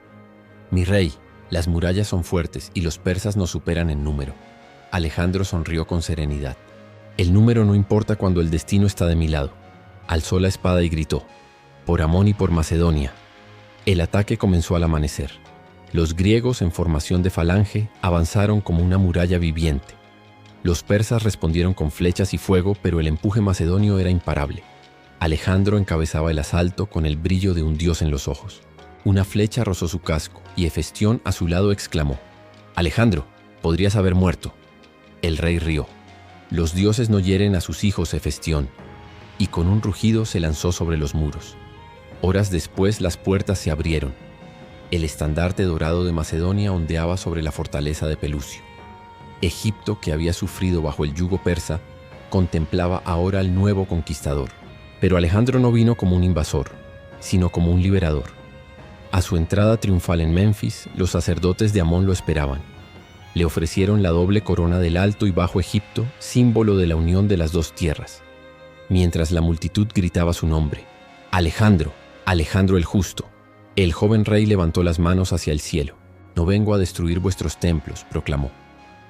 «Mi rey, las murallas son fuertes y los persas nos superan en número». Alejandro sonrió con serenidad. «El número no importa cuando el destino está de mi lado». Alzó la espada y gritó: «Por Amón y por Macedonia». El ataque comenzó al amanecer. Los griegos, en formación de falange, avanzaron como una muralla viviente. Los persas respondieron con flechas y fuego, pero el empuje macedonio era imparable. Alejandro encabezaba el asalto con el brillo de un dios en los ojos. Una flecha rozó su casco y Hefestión a su lado exclamó: «Alejandro, podrías haber muerto». El rey rió. «Los dioses no hieren a sus hijos, Hefestión», y con un rugido se lanzó sobre los muros. Horas después las puertas se abrieron. El estandarte dorado de Macedonia ondeaba sobre la fortaleza de Pelucio. Egipto, que había sufrido bajo el yugo persa, contemplaba ahora al nuevo conquistador. Pero Alejandro no vino como un invasor, sino como un liberador. A su entrada triunfal en Menfis, los sacerdotes de Amón lo esperaban. Le ofrecieron la doble corona del Alto y Bajo Egipto, símbolo de la unión de las dos tierras. Mientras la multitud gritaba su nombre: «Alejandro, Alejandro el Justo», el joven rey levantó las manos hacia el cielo. «No vengo a destruir vuestros templos», proclamó,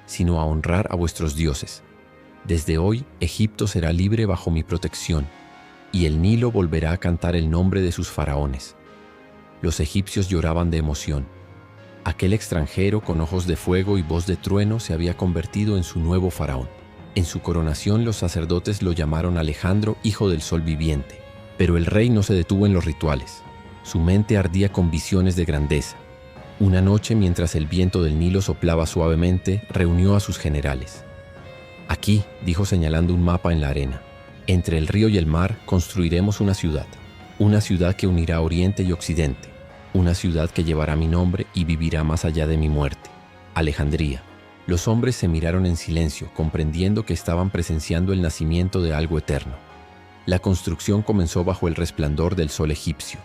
«sino a honrar a vuestros dioses. Desde hoy, Egipto será libre bajo mi protección, y el Nilo volverá a cantar el nombre de sus faraones». Los egipcios lloraban de emoción. Aquel extranjero con ojos de fuego y voz de trueno se había convertido en su nuevo faraón. En su coronación los sacerdotes lo llamaron Alejandro, hijo del sol viviente. Pero el rey no se detuvo en los rituales. Su mente ardía con visiones de grandeza. Una noche, mientras el viento del Nilo soplaba suavemente, reunió a sus generales. «Aquí», dijo señalando un mapa en la arena, «entre el río y el mar construiremos una ciudad que unirá Oriente y Occidente, una ciudad que llevará mi nombre y vivirá más allá de mi muerte, Alejandría». Los hombres se miraron en silencio, comprendiendo que estaban presenciando el nacimiento de algo eterno. La construcción comenzó bajo el resplandor del sol egipcio.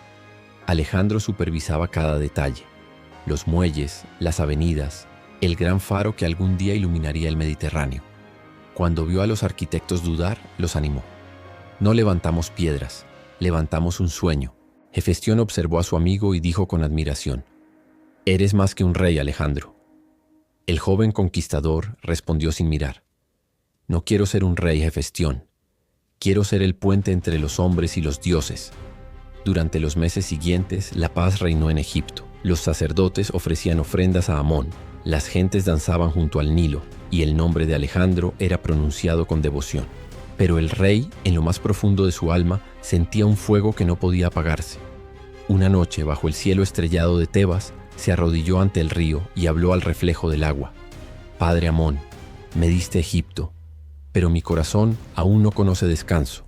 Alejandro supervisaba cada detalle: los muelles, las avenidas, el gran faro que algún día iluminaría el Mediterráneo. Cuando vio a los arquitectos dudar, los animó. «No levantamos piedras, levantamos un sueño». Hefestión observó a su amigo y dijo con admiración: «Eres más que un rey, Alejandro». El joven conquistador respondió sin mirar: «No quiero ser un rey, Hefestión. Quiero ser el puente entre los hombres y los dioses». Durante los meses siguientes, la paz reinó en Egipto. Los sacerdotes ofrecían ofrendas a Amón, las gentes danzaban junto al Nilo, y el nombre de Alejandro era pronunciado con devoción. Pero el rey, en lo más profundo de su alma, sentía un fuego que no podía apagarse. Una noche, bajo el cielo estrellado de Tebas, se arrodilló ante el río y habló al reflejo del agua: «Padre Amón, me diste Egipto, pero mi corazón aún no conoce descanso».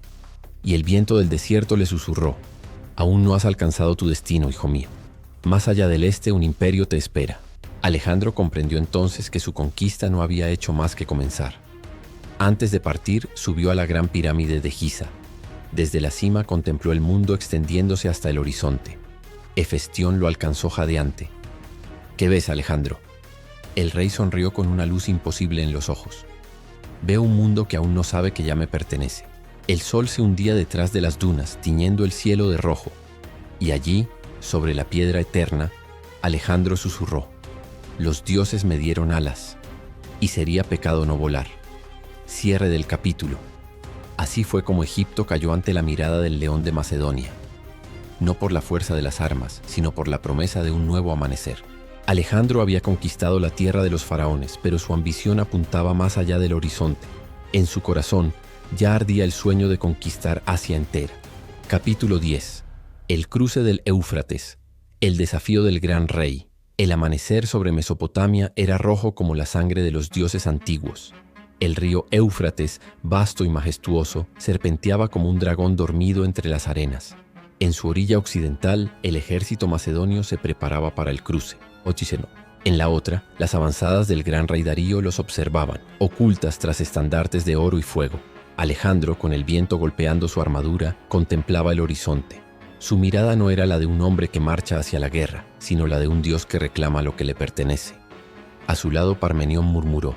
Y el viento del desierto le susurró: «Aún no has alcanzado tu destino, hijo mío. Más allá del este un imperio te espera». Alejandro comprendió entonces que su conquista no había hecho más que comenzar. Antes de partir, subió a la gran pirámide de Giza. Desde la cima contempló el mundo extendiéndose hasta el horizonte. Hefestión lo alcanzó jadeante. «¿Qué ves, Alejandro?». El rey sonrió con una luz imposible en los ojos. «Veo un mundo que aún no sabe que ya me pertenece». El sol se hundía detrás de las dunas, tiñendo el cielo de rojo. Y allí, sobre la piedra eterna, Alejandro susurró: «Los dioses me dieron alas, y sería pecado no volar». Cierre del capítulo. Así fue como Egipto cayó ante la mirada del león de Macedonia. No por la fuerza de las armas, sino por la promesa de un nuevo amanecer. Alejandro había conquistado la tierra de los faraones, pero su ambición apuntaba más allá del horizonte. En su corazón ya ardía el sueño de conquistar Asia entera. Capítulo 10. El cruce del Éufrates. El desafío del gran rey. El amanecer sobre Mesopotamia era rojo como la sangre de los dioses antiguos. El río Éufrates, vasto y majestuoso, serpenteaba como un dragón dormido entre las arenas. En su orilla occidental, el ejército macedonio se preparaba para el cruce. Ochiceno. En la otra, las avanzadas del gran rey Darío los observaban, ocultas tras estandartes de oro y fuego. Alejandro, con el viento golpeando su armadura, contemplaba el horizonte. Su mirada no era la de un hombre que marcha hacia la guerra, sino la de un dios que reclama lo que le pertenece. A su lado Parmenión murmuró: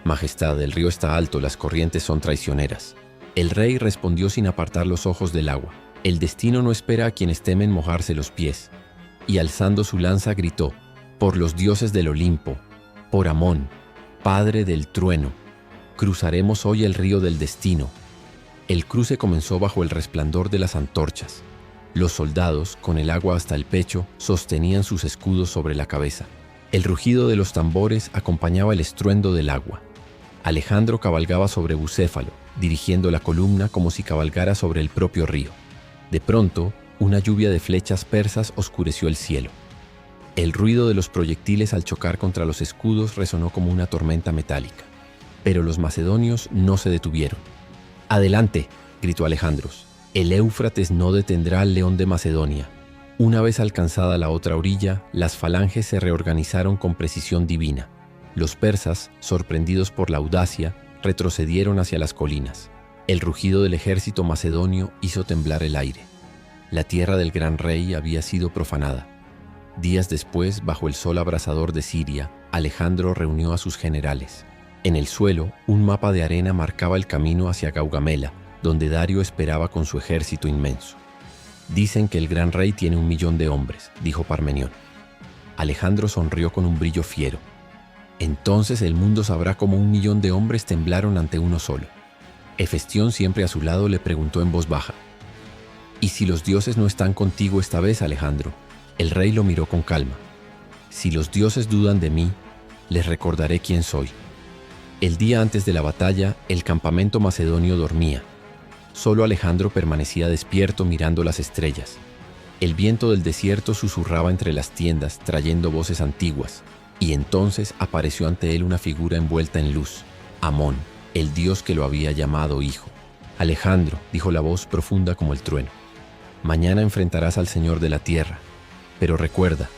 «Majestad, el río está alto, las corrientes son traicioneras». El rey respondió sin apartar los ojos del agua: «El destino no espera a quienes temen mojarse los pies». Y alzando su lanza gritó: «Por los dioses del Olimpo, por Amón, padre del trueno, cruzaremos hoy el río del destino». El cruce comenzó bajo el resplandor de las antorchas. Los soldados, con el agua hasta el pecho, sostenían sus escudos sobre la cabeza. El rugido de los tambores acompañaba el estruendo del agua. Alejandro cabalgaba sobre Bucéfalo, dirigiendo la columna como si cabalgara sobre el propio río. De pronto, una lluvia de flechas persas oscureció el cielo. El ruido de los proyectiles al chocar contra los escudos resonó como una tormenta metálica. Pero los macedonios no se detuvieron. «¡Adelante!», gritó Alejandro. «El Éufrates no detendrá al león de Macedonia». Una vez alcanzada la otra orilla, las falanges se reorganizaron con precisión divina. Los persas, sorprendidos por la audacia, retrocedieron hacia las colinas. El rugido del ejército macedonio hizo temblar el aire. La tierra del gran rey había sido profanada. Días después, bajo el sol abrasador de Siria, Alejandro reunió a sus generales. En el suelo, un mapa de arena marcaba el camino hacia Gaugamela, donde Dario esperaba con su ejército inmenso. «Dicen que el gran rey tiene 1 millón de hombres», dijo Parmenión. Alejandro sonrió con un brillo fiero. «Entonces el mundo sabrá cómo 1 millón de hombres temblaron ante uno solo». Hefestión, siempre a su lado, le preguntó en voz baja: «¿Y si los dioses no están contigo esta vez, Alejandro?». El rey lo miró con calma. «Si los dioses dudan de mí, les recordaré quién soy». El día antes de la batalla, el campamento macedonio dormía. Solo Alejandro permanecía despierto mirando las estrellas. El viento del desierto susurraba entre las tiendas, trayendo voces antiguas, y entonces apareció ante él una figura envuelta en luz: Amón, el dios que lo había llamado hijo. «Alejandro», dijo la voz profunda como el trueno, «mañana enfrentarás al Señor de la tierra. Pero recuerda,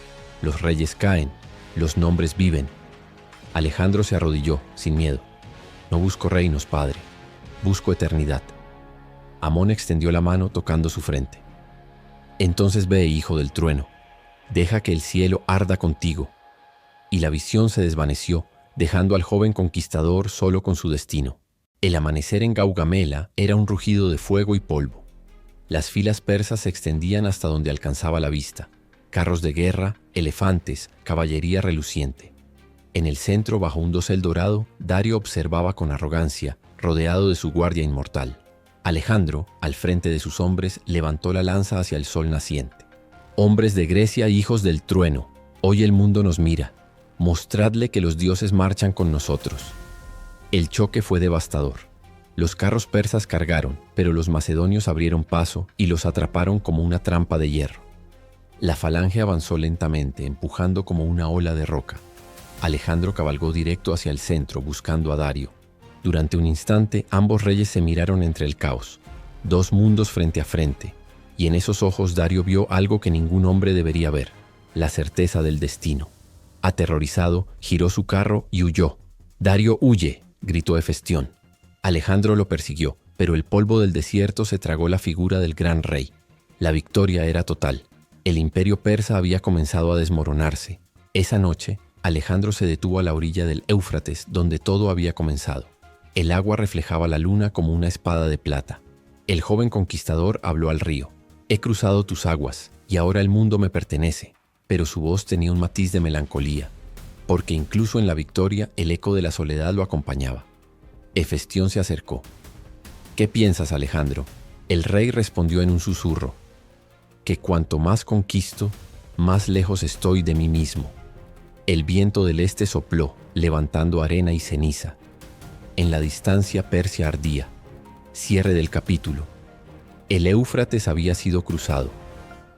los reyes caen, los nombres viven». Alejandro se arrodilló, sin miedo. «No busco reinos, padre, busco eternidad». Amón extendió la mano tocando su frente. «Entonces ve, hijo del trueno, deja que el cielo arda contigo». Y la visión se desvaneció, dejando al joven conquistador solo con su destino. El amanecer en Gaugamela era un rugido de fuego y polvo. Las filas persas se extendían hasta donde alcanzaba la vista: carros de guerra, elefantes, caballería reluciente. En el centro, bajo un dosel dorado, Dario observaba con arrogancia, rodeado de su guardia inmortal. Alejandro, al frente de sus hombres, levantó la lanza hacia el sol naciente. «Hombres de Grecia, hijos del trueno, hoy el mundo nos mira. Mostradle que los dioses marchan con nosotros». El choque fue devastador. Los carros persas cargaron, pero los macedonios abrieron paso y los atraparon como una trampa de hierro. La falange avanzó lentamente, empujando como una ola de roca. Alejandro cabalgó directo hacia el centro, buscando a Dario. Durante un instante, ambos reyes se miraron entre el caos, 2 mundos frente a frente, y en esos ojos Dario vio algo que ningún hombre debería ver: la certeza del destino. Aterrorizado, giró su carro y huyó. «Dario, huye», gritó Hefestión. Alejandro lo persiguió, pero el polvo del desierto se tragó la figura del gran rey. La victoria era total. El imperio persa había comenzado a desmoronarse. Esa noche, Alejandro se detuvo a la orilla del Éufrates, donde todo había comenzado. El agua reflejaba la luna como una espada de plata. El joven conquistador habló al río: «He cruzado tus aguas, y ahora el mundo me pertenece». Pero su voz tenía un matiz de melancolía, porque incluso en la victoria el eco de la soledad lo acompañaba. Hefestión se acercó. «¿Qué piensas, Alejandro?». El rey respondió en un susurro: «Que cuanto más conquisto, más lejos estoy de mí mismo». El viento del este sopló, levantando arena y ceniza. En la distancia Persia ardía. Cierre del capítulo. El Éufrates había sido cruzado.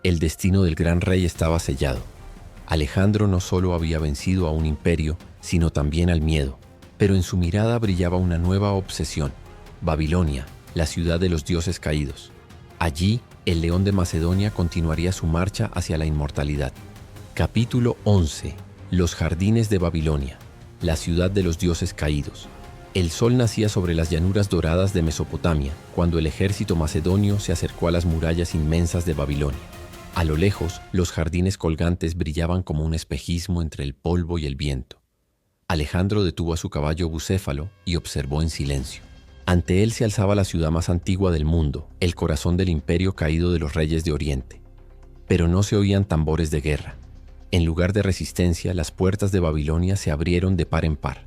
El destino del gran rey estaba sellado. Alejandro no solo había vencido a un imperio, sino también al miedo. Pero en su mirada brillaba una nueva obsesión: Babilonia, la ciudad de los dioses caídos. Allí, el león de Macedonia continuaría su marcha hacia la inmortalidad. Capítulo 11. Los jardines de Babilonia, la ciudad de los dioses caídos. El sol nacía sobre las llanuras doradas de Mesopotamia, cuando el ejército macedonio se acercó a las murallas inmensas de Babilonia. A lo lejos, los jardines colgantes brillaban como un espejismo entre el polvo y el viento. Alejandro detuvo a su caballo bucéfalo y observó en silencio. Ante él se alzaba la ciudad más antigua del mundo, el corazón del imperio caído de los reyes de Oriente. Pero no se oían tambores de guerra. En lugar de resistencia, las puertas de Babilonia se abrieron de par en par.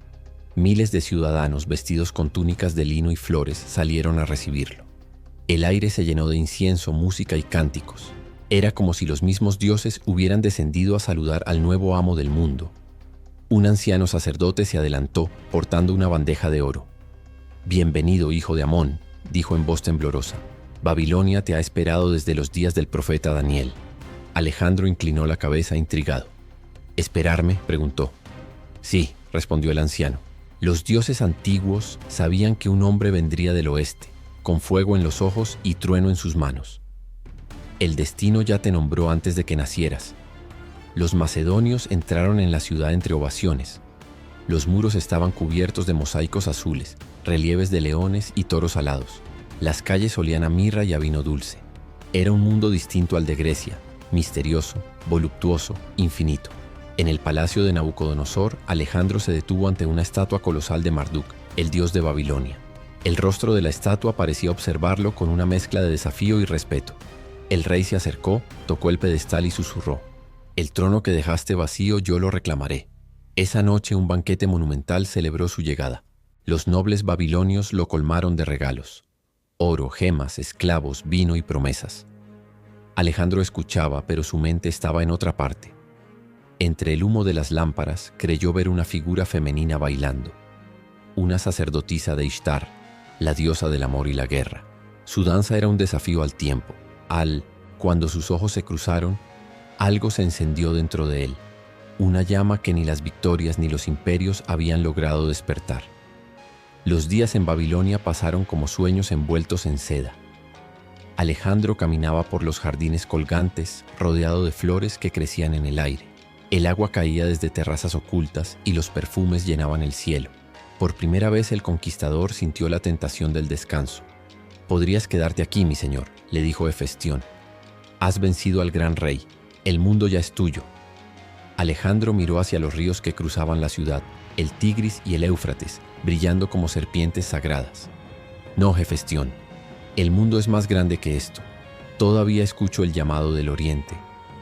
Miles de ciudadanos vestidos con túnicas de lino y flores salieron a recibirlo. El aire se llenó de incienso, música y cánticos. Era como si los mismos dioses hubieran descendido a saludar al nuevo amo del mundo. Un anciano sacerdote se adelantó, portando una bandeja de oro. «Bienvenido, hijo de Amón», dijo en voz temblorosa. «Babilonia te ha esperado desde los días del profeta Daniel». Alejandro inclinó la cabeza intrigado. «¿Esperarme?», preguntó. «Sí», respondió el anciano. «Los dioses antiguos sabían que un hombre vendría del oeste, con fuego en los ojos y trueno en sus manos. El destino ya te nombró antes de que nacieras». Los macedonios entraron en la ciudad entre ovaciones. Los muros estaban cubiertos de mosaicos azules, relieves de leones y toros alados. Las calles olían a mirra y a vino dulce. Era un mundo distinto al de Grecia, misterioso, voluptuoso, infinito. En el palacio de Nabucodonosor, Alejandro se detuvo ante una estatua colosal de Marduk, el dios de Babilonia. El rostro de la estatua parecía observarlo con una mezcla de desafío y respeto. El rey se acercó, tocó el pedestal y susurró: «El trono que dejaste vacío yo lo reclamaré». Esa noche un banquete monumental celebró su llegada. Los nobles babilonios lo colmaron de regalos: oro, gemas, esclavos, vino y promesas. Alejandro escuchaba, pero su mente estaba en otra parte. Entre el humo de las lámparas creyó ver una figura femenina bailando. Una sacerdotisa de Ishtar, la diosa del amor y la guerra. Su danza era un desafío al tiempo. Cuando sus ojos se cruzaron, algo se encendió dentro de él. Una llama que ni las victorias ni los imperios habían logrado despertar. Los días en Babilonia pasaron como sueños envueltos en seda. Alejandro caminaba por los jardines colgantes, rodeado de flores que crecían en el aire. El agua caía desde terrazas ocultas y los perfumes llenaban el cielo. Por primera vez el conquistador sintió la tentación del descanso. «Podrías quedarte aquí, mi señor», le dijo Hefestión. «Has vencido al gran rey. El mundo ya es tuyo». Alejandro miró hacia los ríos que cruzaban la ciudad, el Tigris y el Éufrates, brillando como serpientes sagradas. «No, Hefestión. El mundo es más grande que esto. Todavía escucho el llamado del oriente,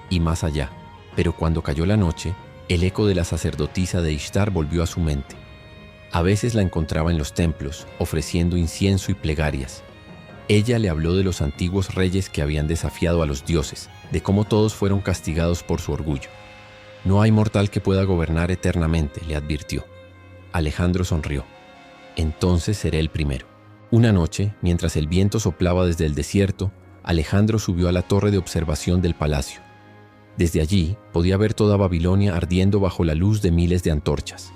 y más allá». Pero cuando cayó la noche, el eco de la sacerdotisa de Ishtar volvió a su mente. A veces la encontraba en los templos, ofreciendo incienso y plegarias. Ella le habló de los antiguos reyes que habían desafiado a los dioses, de cómo todos fueron castigados por su orgullo. «No hay mortal que pueda gobernar eternamente», le advirtió. Alejandro sonrió. «Entonces seré el primero». Una noche, mientras el viento soplaba desde el desierto, Alejandro subió a la torre de observación del palacio. Desde allí podía ver toda Babilonia ardiendo bajo la luz de miles de antorchas.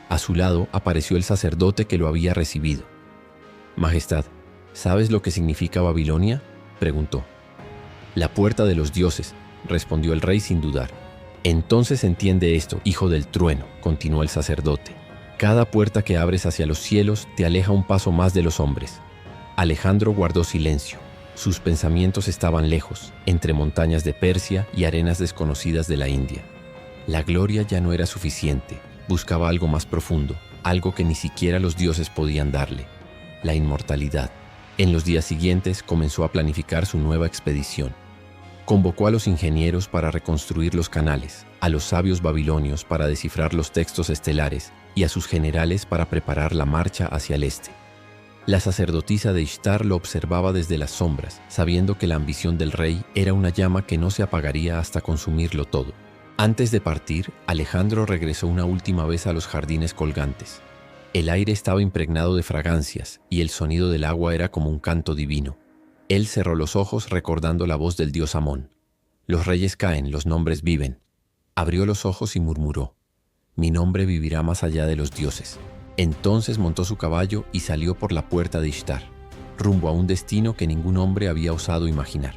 A su lado apareció el sacerdote que lo había recibido. «Majestad, ¿sabes lo que significa Babilonia?», preguntó. «La puerta de los dioses», respondió el rey sin dudar. «Entonces entiende esto, hijo del trueno», continuó el sacerdote. «Cada puerta que abres hacia los cielos te aleja un paso más de los hombres». Alejandro guardó silencio. Sus pensamientos estaban lejos, entre montañas de Persia y arenas desconocidas de la India. La gloria ya no era suficiente. Buscaba algo más profundo, algo que ni siquiera los dioses podían darle: la inmortalidad. En los días siguientes comenzó a planificar su nueva expedición. Convocó a los ingenieros para reconstruir los canales, a los sabios babilonios para descifrar los textos estelares y a sus generales para preparar la marcha hacia el este. La sacerdotisa de Ishtar lo observaba desde las sombras, sabiendo que la ambición del rey era una llama que no se apagaría hasta consumirlo todo. Antes de partir, Alejandro regresó una última vez a los jardines colgantes. El aire estaba impregnado de fragancias y el sonido del agua era como un canto divino. Él cerró los ojos recordando la voz del dios Amón. «Los reyes caen, los nombres viven». Abrió los ojos y murmuró: «Mi nombre vivirá más allá de los dioses». Entonces montó su caballo y salió por la puerta de Ishtar, rumbo a un destino que ningún hombre había osado imaginar.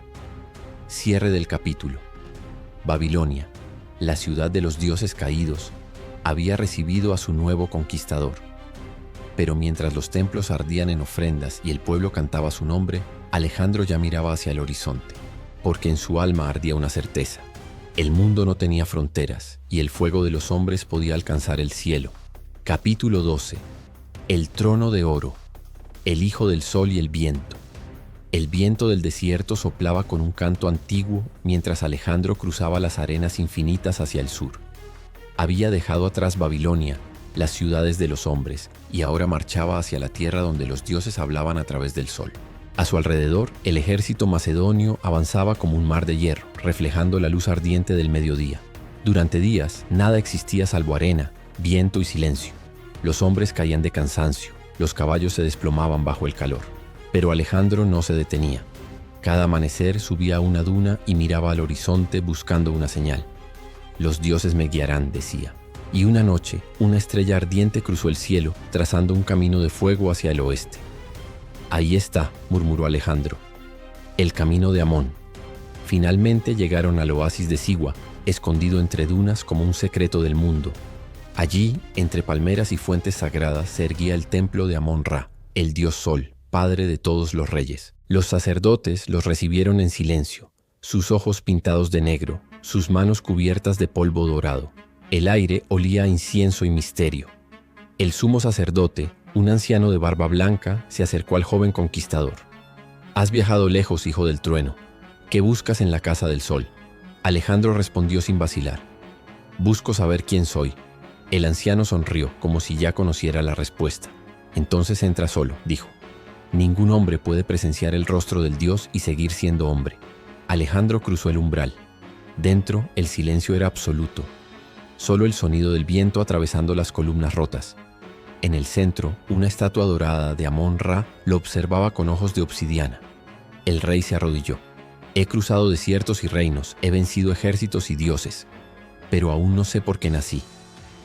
Cierre del capítulo. Babilonia, la ciudad de los dioses caídos, había recibido a su nuevo conquistador. Pero mientras los templos ardían en ofrendas y el pueblo cantaba su nombre, Alejandro ya miraba hacia el horizonte, porque en su alma ardía una certeza. El mundo no tenía fronteras y el fuego de los hombres podía alcanzar el cielo. Capítulo 12. El trono de oro, el hijo del sol y el viento. El viento del desierto soplaba con un canto antiguo mientras Alejandro cruzaba las arenas infinitas hacia el sur. Había dejado atrás Babilonia, las ciudades de los hombres, y ahora marchaba hacia la tierra donde los dioses hablaban a través del sol. A su alrededor, el ejército macedonio avanzaba como un mar de hierro, reflejando la luz ardiente del mediodía. Durante días, nada existía salvo arena, viento y silencio. Los hombres caían de cansancio, los caballos se desplomaban bajo el calor. Pero Alejandro no se detenía. Cada amanecer subía a una duna y miraba al horizonte buscando una señal. Los dioses me guiarán, decía. Y una noche, una estrella ardiente cruzó el cielo, trazando un camino de fuego hacia el oeste. Ahí está, murmuró Alejandro. El camino de Amón. Finalmente llegaron al oasis de Sigua, escondido entre dunas como un secreto del mundo. Allí, entre palmeras y fuentes sagradas, se erguía el templo de Amón-Ra, el dios sol, padre de todos los reyes. Los sacerdotes los recibieron en silencio, sus ojos pintados de negro, sus manos cubiertas de polvo dorado. El aire olía a incienso y misterio. El sumo sacerdote, un anciano de barba blanca, se acercó al joven conquistador. «Has viajado lejos, hijo del trueno. ¿Qué buscas en la casa del sol?» Alejandro respondió sin vacilar. «Busco saber quién soy». El anciano sonrió, como si ya conociera la respuesta. «Entonces entra solo», dijo. Ningún hombre puede presenciar el rostro del Dios y seguir siendo hombre. Alejandro cruzó el umbral. Dentro, el silencio era absoluto. Solo el sonido del viento atravesando las columnas rotas. En el centro, una estatua dorada de Amón-Ra lo observaba con ojos de obsidiana. El rey se arrodilló. «He cruzado desiertos y reinos, he vencido ejércitos y dioses, pero aún no sé por qué nací».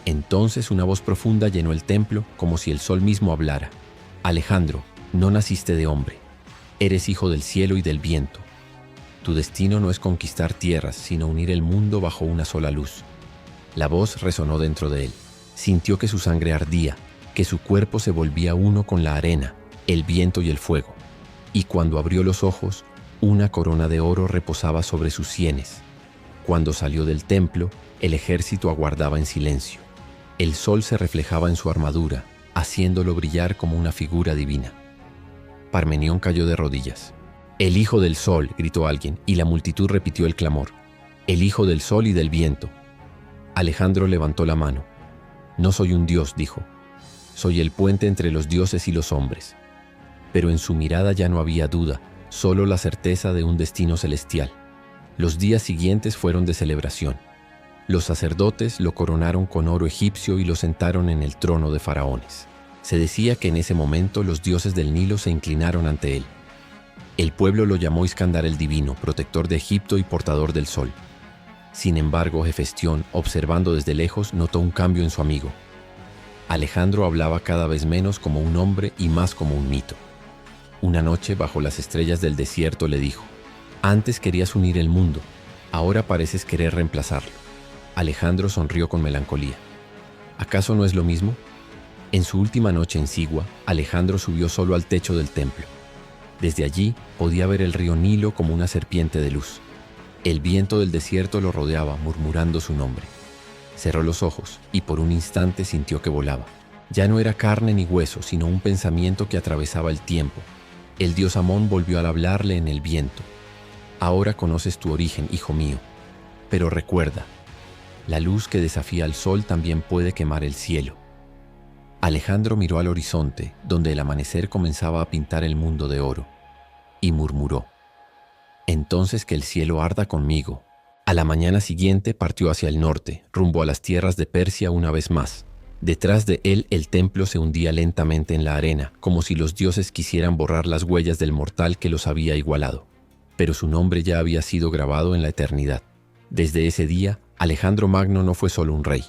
Entonces una voz profunda llenó el templo como si el sol mismo hablara. «Alejandro, no naciste de hombre. Eres hijo del cielo y del viento. Tu destino no es conquistar tierras, sino unir el mundo bajo una sola luz». La voz resonó dentro de él. Sintió que su sangre ardía, que su cuerpo se volvía uno con la arena, el viento y el fuego. Y cuando abrió los ojos, una corona de oro reposaba sobre sus sienes. Cuando salió del templo, el ejército aguardaba en silencio. El sol se reflejaba en su armadura, haciéndolo brillar como una figura divina. Parmenión cayó de rodillas. «El hijo del sol», gritó alguien, y la multitud repitió el clamor. «El hijo del sol y del viento». Alejandro levantó la mano. «No soy un dios», dijo. «Soy el puente entre los dioses y los hombres». Pero en su mirada ya no había duda, solo la certeza de un destino celestial. Los días siguientes fueron de celebración. Los sacerdotes lo coronaron con oro egipcio y lo sentaron en el trono de faraones. Se decía que en ese momento los dioses del Nilo se inclinaron ante él. El pueblo lo llamó Iskandar el Divino, protector de Egipto y portador del sol. Sin embargo, Hefestión, observando desde lejos, notó un cambio en su amigo. Alejandro hablaba cada vez menos como un hombre y más como un mito. Una noche, bajo las estrellas del desierto, le dijo: «Antes querías unir el mundo, ahora pareces querer reemplazarlo». Alejandro sonrió con melancolía. «¿Acaso no es lo mismo?». En su última noche en Sigua, Alejandro subió solo al techo del templo. Desde allí podía ver el río Nilo como una serpiente de luz. El viento del desierto lo rodeaba, murmurando su nombre. Cerró los ojos y por un instante sintió que volaba. Ya no era carne ni hueso, sino un pensamiento que atravesaba el tiempo. El dios Amón volvió al hablarle en el viento. «Ahora conoces tu origen, hijo mío. Pero recuerda, la luz que desafía al sol también puede quemar el cielo». Alejandro miró al horizonte, donde el amanecer comenzaba a pintar el mundo de oro, y murmuró: «Entonces que el cielo arda conmigo». A la mañana siguiente partió hacia el norte, rumbo a las tierras de Persia una vez más. Detrás de él el templo se hundía lentamente en la arena, como si los dioses quisieran borrar las huellas del mortal que los había igualado. Pero su nombre ya había sido grabado en la eternidad. Desde ese día, Alejandro Magno no fue solo un rey.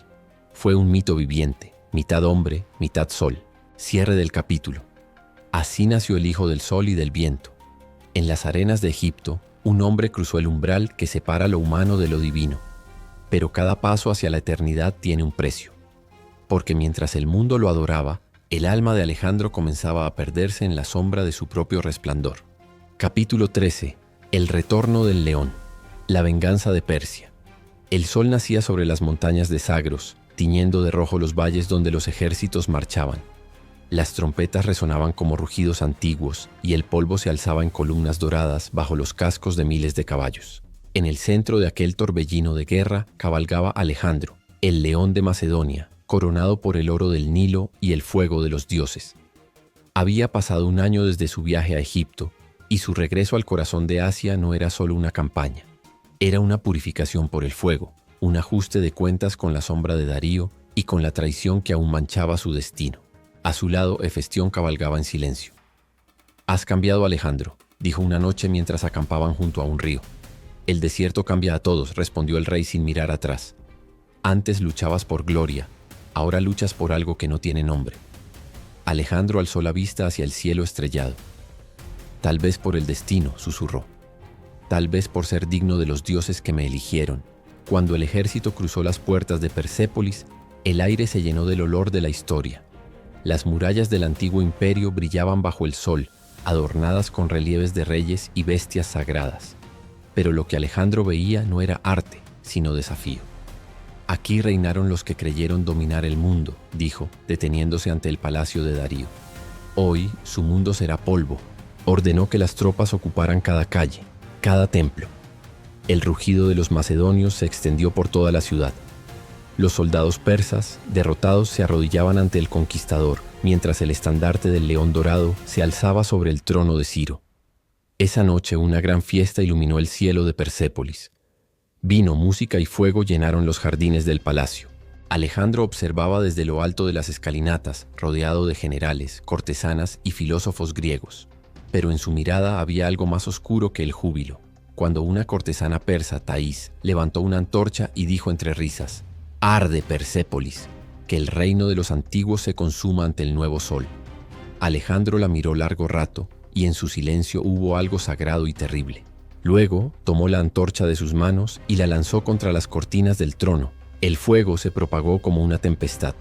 Fue un mito viviente, mitad hombre, mitad sol. Cierre del capítulo. Así nació el hijo del sol y del viento. En las arenas de Egipto, un hombre cruzó el umbral que separa lo humano de lo divino. Pero cada paso hacia la eternidad tiene un precio. Porque mientras el mundo lo adoraba, el alma de Alejandro comenzaba a perderse en la sombra de su propio resplandor. Capítulo 13. El retorno del león. La venganza de Persia. El sol nacía sobre las montañas de Zagros, tiñendo de rojo los valles donde los ejércitos marchaban. Las trompetas resonaban como rugidos antiguos y el polvo se alzaba en columnas doradas bajo los cascos de miles de caballos. En el centro de aquel torbellino de guerra cabalgaba Alejandro, el león de Macedonia, coronado por el oro del Nilo y el fuego de los dioses. Había pasado un año desde su viaje a Egipto, y su regreso al corazón de Asia no era solo una campaña. Era una purificación por el fuego, un ajuste de cuentas con la sombra de Darío y con la traición que aún manchaba su destino. A su lado, Hefestión cabalgaba en silencio. «Has cambiado, Alejandro», dijo una noche mientras acampaban junto a un río. «El desierto cambia a todos», respondió el rey sin mirar atrás. «Antes luchabas por gloria, ahora luchas por algo que no tiene nombre». Alejandro alzó la vista hacia el cielo estrellado. «Tal vez por el destino», susurró. «Tal vez por ser digno de los dioses que me eligieron». Cuando el ejército cruzó las puertas de Persépolis, el aire se llenó del olor de la historia. Las murallas del antiguo imperio brillaban bajo el sol, adornadas con relieves de reyes y bestias sagradas. Pero lo que Alejandro veía no era arte, sino desafío. «Aquí reinaron los que creyeron dominar el mundo», dijo, deteniéndose ante el palacio de Darío. «Hoy su mundo será polvo». Ordenó que las tropas ocuparan cada calle, cada templo. El rugido de los macedonios se extendió por toda la ciudad. Los soldados persas, derrotados, se arrodillaban ante el conquistador, mientras el estandarte del león dorado se alzaba sobre el trono de Ciro. Esa noche una gran fiesta iluminó el cielo de Persépolis. Vino, música y fuego llenaron los jardines del palacio. Alejandro observaba desde lo alto de las escalinatas, rodeado de generales, cortesanas y filósofos griegos. Pero en su mirada había algo más oscuro que el júbilo. Cuando una cortesana persa, Taís, levantó una antorcha y dijo entre risas: «Arde Persépolis, que el reino de los antiguos se consuma ante el nuevo sol». Alejandro la miró largo rato, y en su silencio hubo algo sagrado y terrible. Luego tomó la antorcha de sus manos y la lanzó contra las cortinas del trono. El fuego se propagó como una tempestad.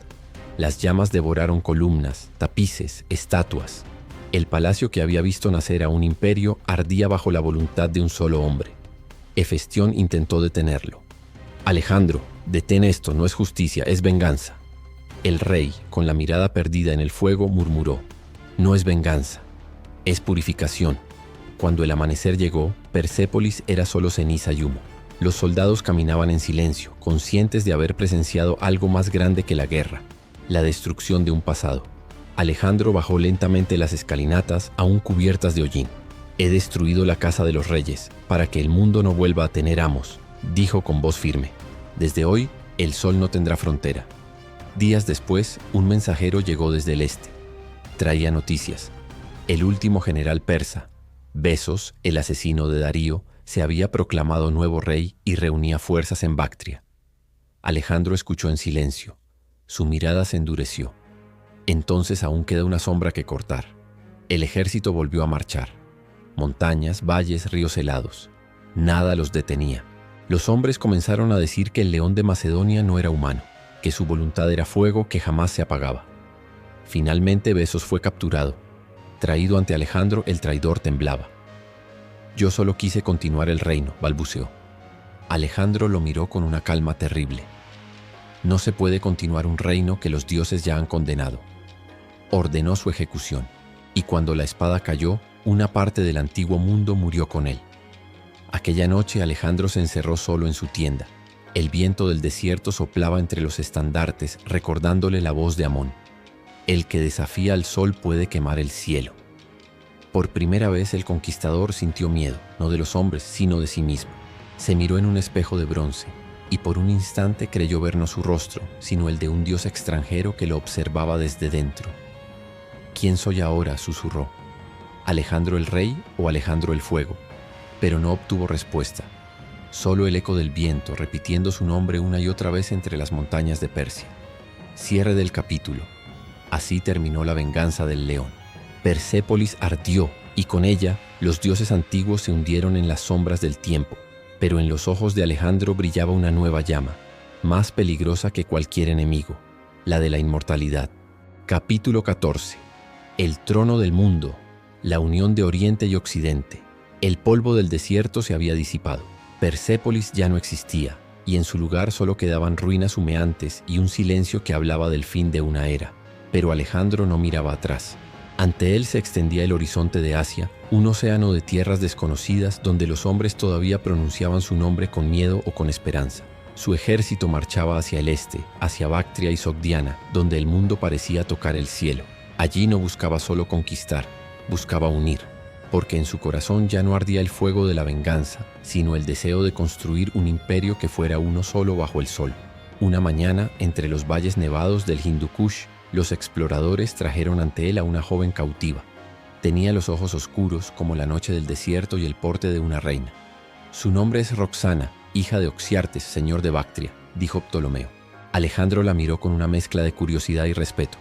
Las llamas devoraron columnas, tapices, estatuas. El palacio que había visto nacer a un imperio ardía bajo la voluntad de un solo hombre. Hefestión intentó detenerlo. «Alejandro, detén esto, no es justicia, es venganza». El rey, con la mirada perdida en el fuego, murmuró: «No es venganza, es purificación». Cuando el amanecer llegó, Persépolis era solo ceniza y humo. Los soldados caminaban en silencio, conscientes de haber presenciado algo más grande que la guerra, la destrucción de un pasado. Alejandro bajó lentamente las escalinatas, aún cubiertas de hollín. «He destruido la casa de los reyes, para que el mundo no vuelva a tener amos», dijo con voz firme. «Desde hoy, el sol no tendrá frontera». Días después, un mensajero llegó desde el este. Traía noticias. El último general persa, Besos, el asesino de Darío, se había proclamado nuevo rey y reunía fuerzas en Bactria. Alejandro escuchó en silencio. Su mirada se endureció. Entonces aún queda una sombra que cortar. El ejército volvió a marchar. Montañas, valles, ríos helados. Nada los detenía. Los hombres comenzaron a decir que el león de Macedonia no era humano, que su voluntad era fuego que jamás se apagaba. Finalmente Besos fue capturado. Traído ante Alejandro, el traidor temblaba. «Yo solo quise continuar el reino», balbuceó. Alejandro lo miró con una calma terrible. «No se puede continuar un reino que los dioses ya han condenado». Ordenó su ejecución, y cuando la espada cayó, una parte del antiguo mundo murió con él. Aquella noche Alejandro se encerró solo en su tienda. El viento del desierto soplaba entre los estandartes, recordándole la voz de Amón. «El que desafía al sol puede quemar el cielo». Por primera vez el conquistador sintió miedo, no de los hombres, sino de sí mismo. Se miró en un espejo de bronce, y por un instante creyó ver no su rostro, sino el de un dios extranjero que lo observaba desde dentro. «¿Quién soy ahora?», susurró. ¿Alejandro el rey o Alejandro el fuego? Pero no obtuvo respuesta. Solo el eco del viento, repitiendo su nombre una y otra vez entre las montañas de Persia. Cierre del capítulo. Así terminó la venganza del león. Persépolis ardió, y con ella los dioses antiguos se hundieron en las sombras del tiempo. Pero en los ojos de Alejandro brillaba una nueva llama, más peligrosa que cualquier enemigo, la de la inmortalidad. Capítulo 14. El trono del mundo, la unión de Oriente y Occidente. El polvo del desierto se había disipado. Persépolis ya no existía, y en su lugar solo quedaban ruinas humeantes y un silencio que hablaba del fin de una era. Pero Alejandro no miraba atrás. Ante él se extendía el horizonte de Asia, un océano de tierras desconocidas donde los hombres todavía pronunciaban su nombre con miedo o con esperanza. Su ejército marchaba hacia el este, hacia Bactria y Sogdiana, donde el mundo parecía tocar el cielo. Allí no buscaba solo conquistar, buscaba unir, porque en su corazón ya no ardía el fuego de la venganza, sino el deseo de construir un imperio que fuera uno solo bajo el sol. Una mañana, entre los valles nevados del Hindu Kush, los exploradores trajeron ante él a una joven cautiva. Tenía los ojos oscuros como la noche del desierto y el porte de una reina. Su nombre es Roxana, hija de Oxiartes, señor de Bactria, dijo Ptolomeo. Alejandro la miró con una mezcla de curiosidad y respeto.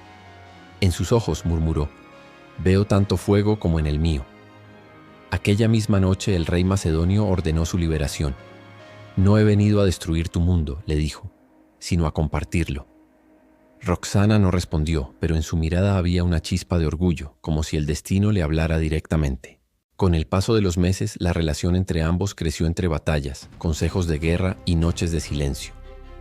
En sus ojos, murmuró, veo tanto fuego como en el mío. Aquella misma noche el rey macedonio ordenó su liberación. No he venido a destruir tu mundo, le dijo, sino a compartirlo. Roxana no respondió, pero en su mirada había una chispa de orgullo, como si el destino le hablara directamente. Con el paso de los meses, la relación entre ambos creció entre batallas, consejos de guerra y noches de silencio.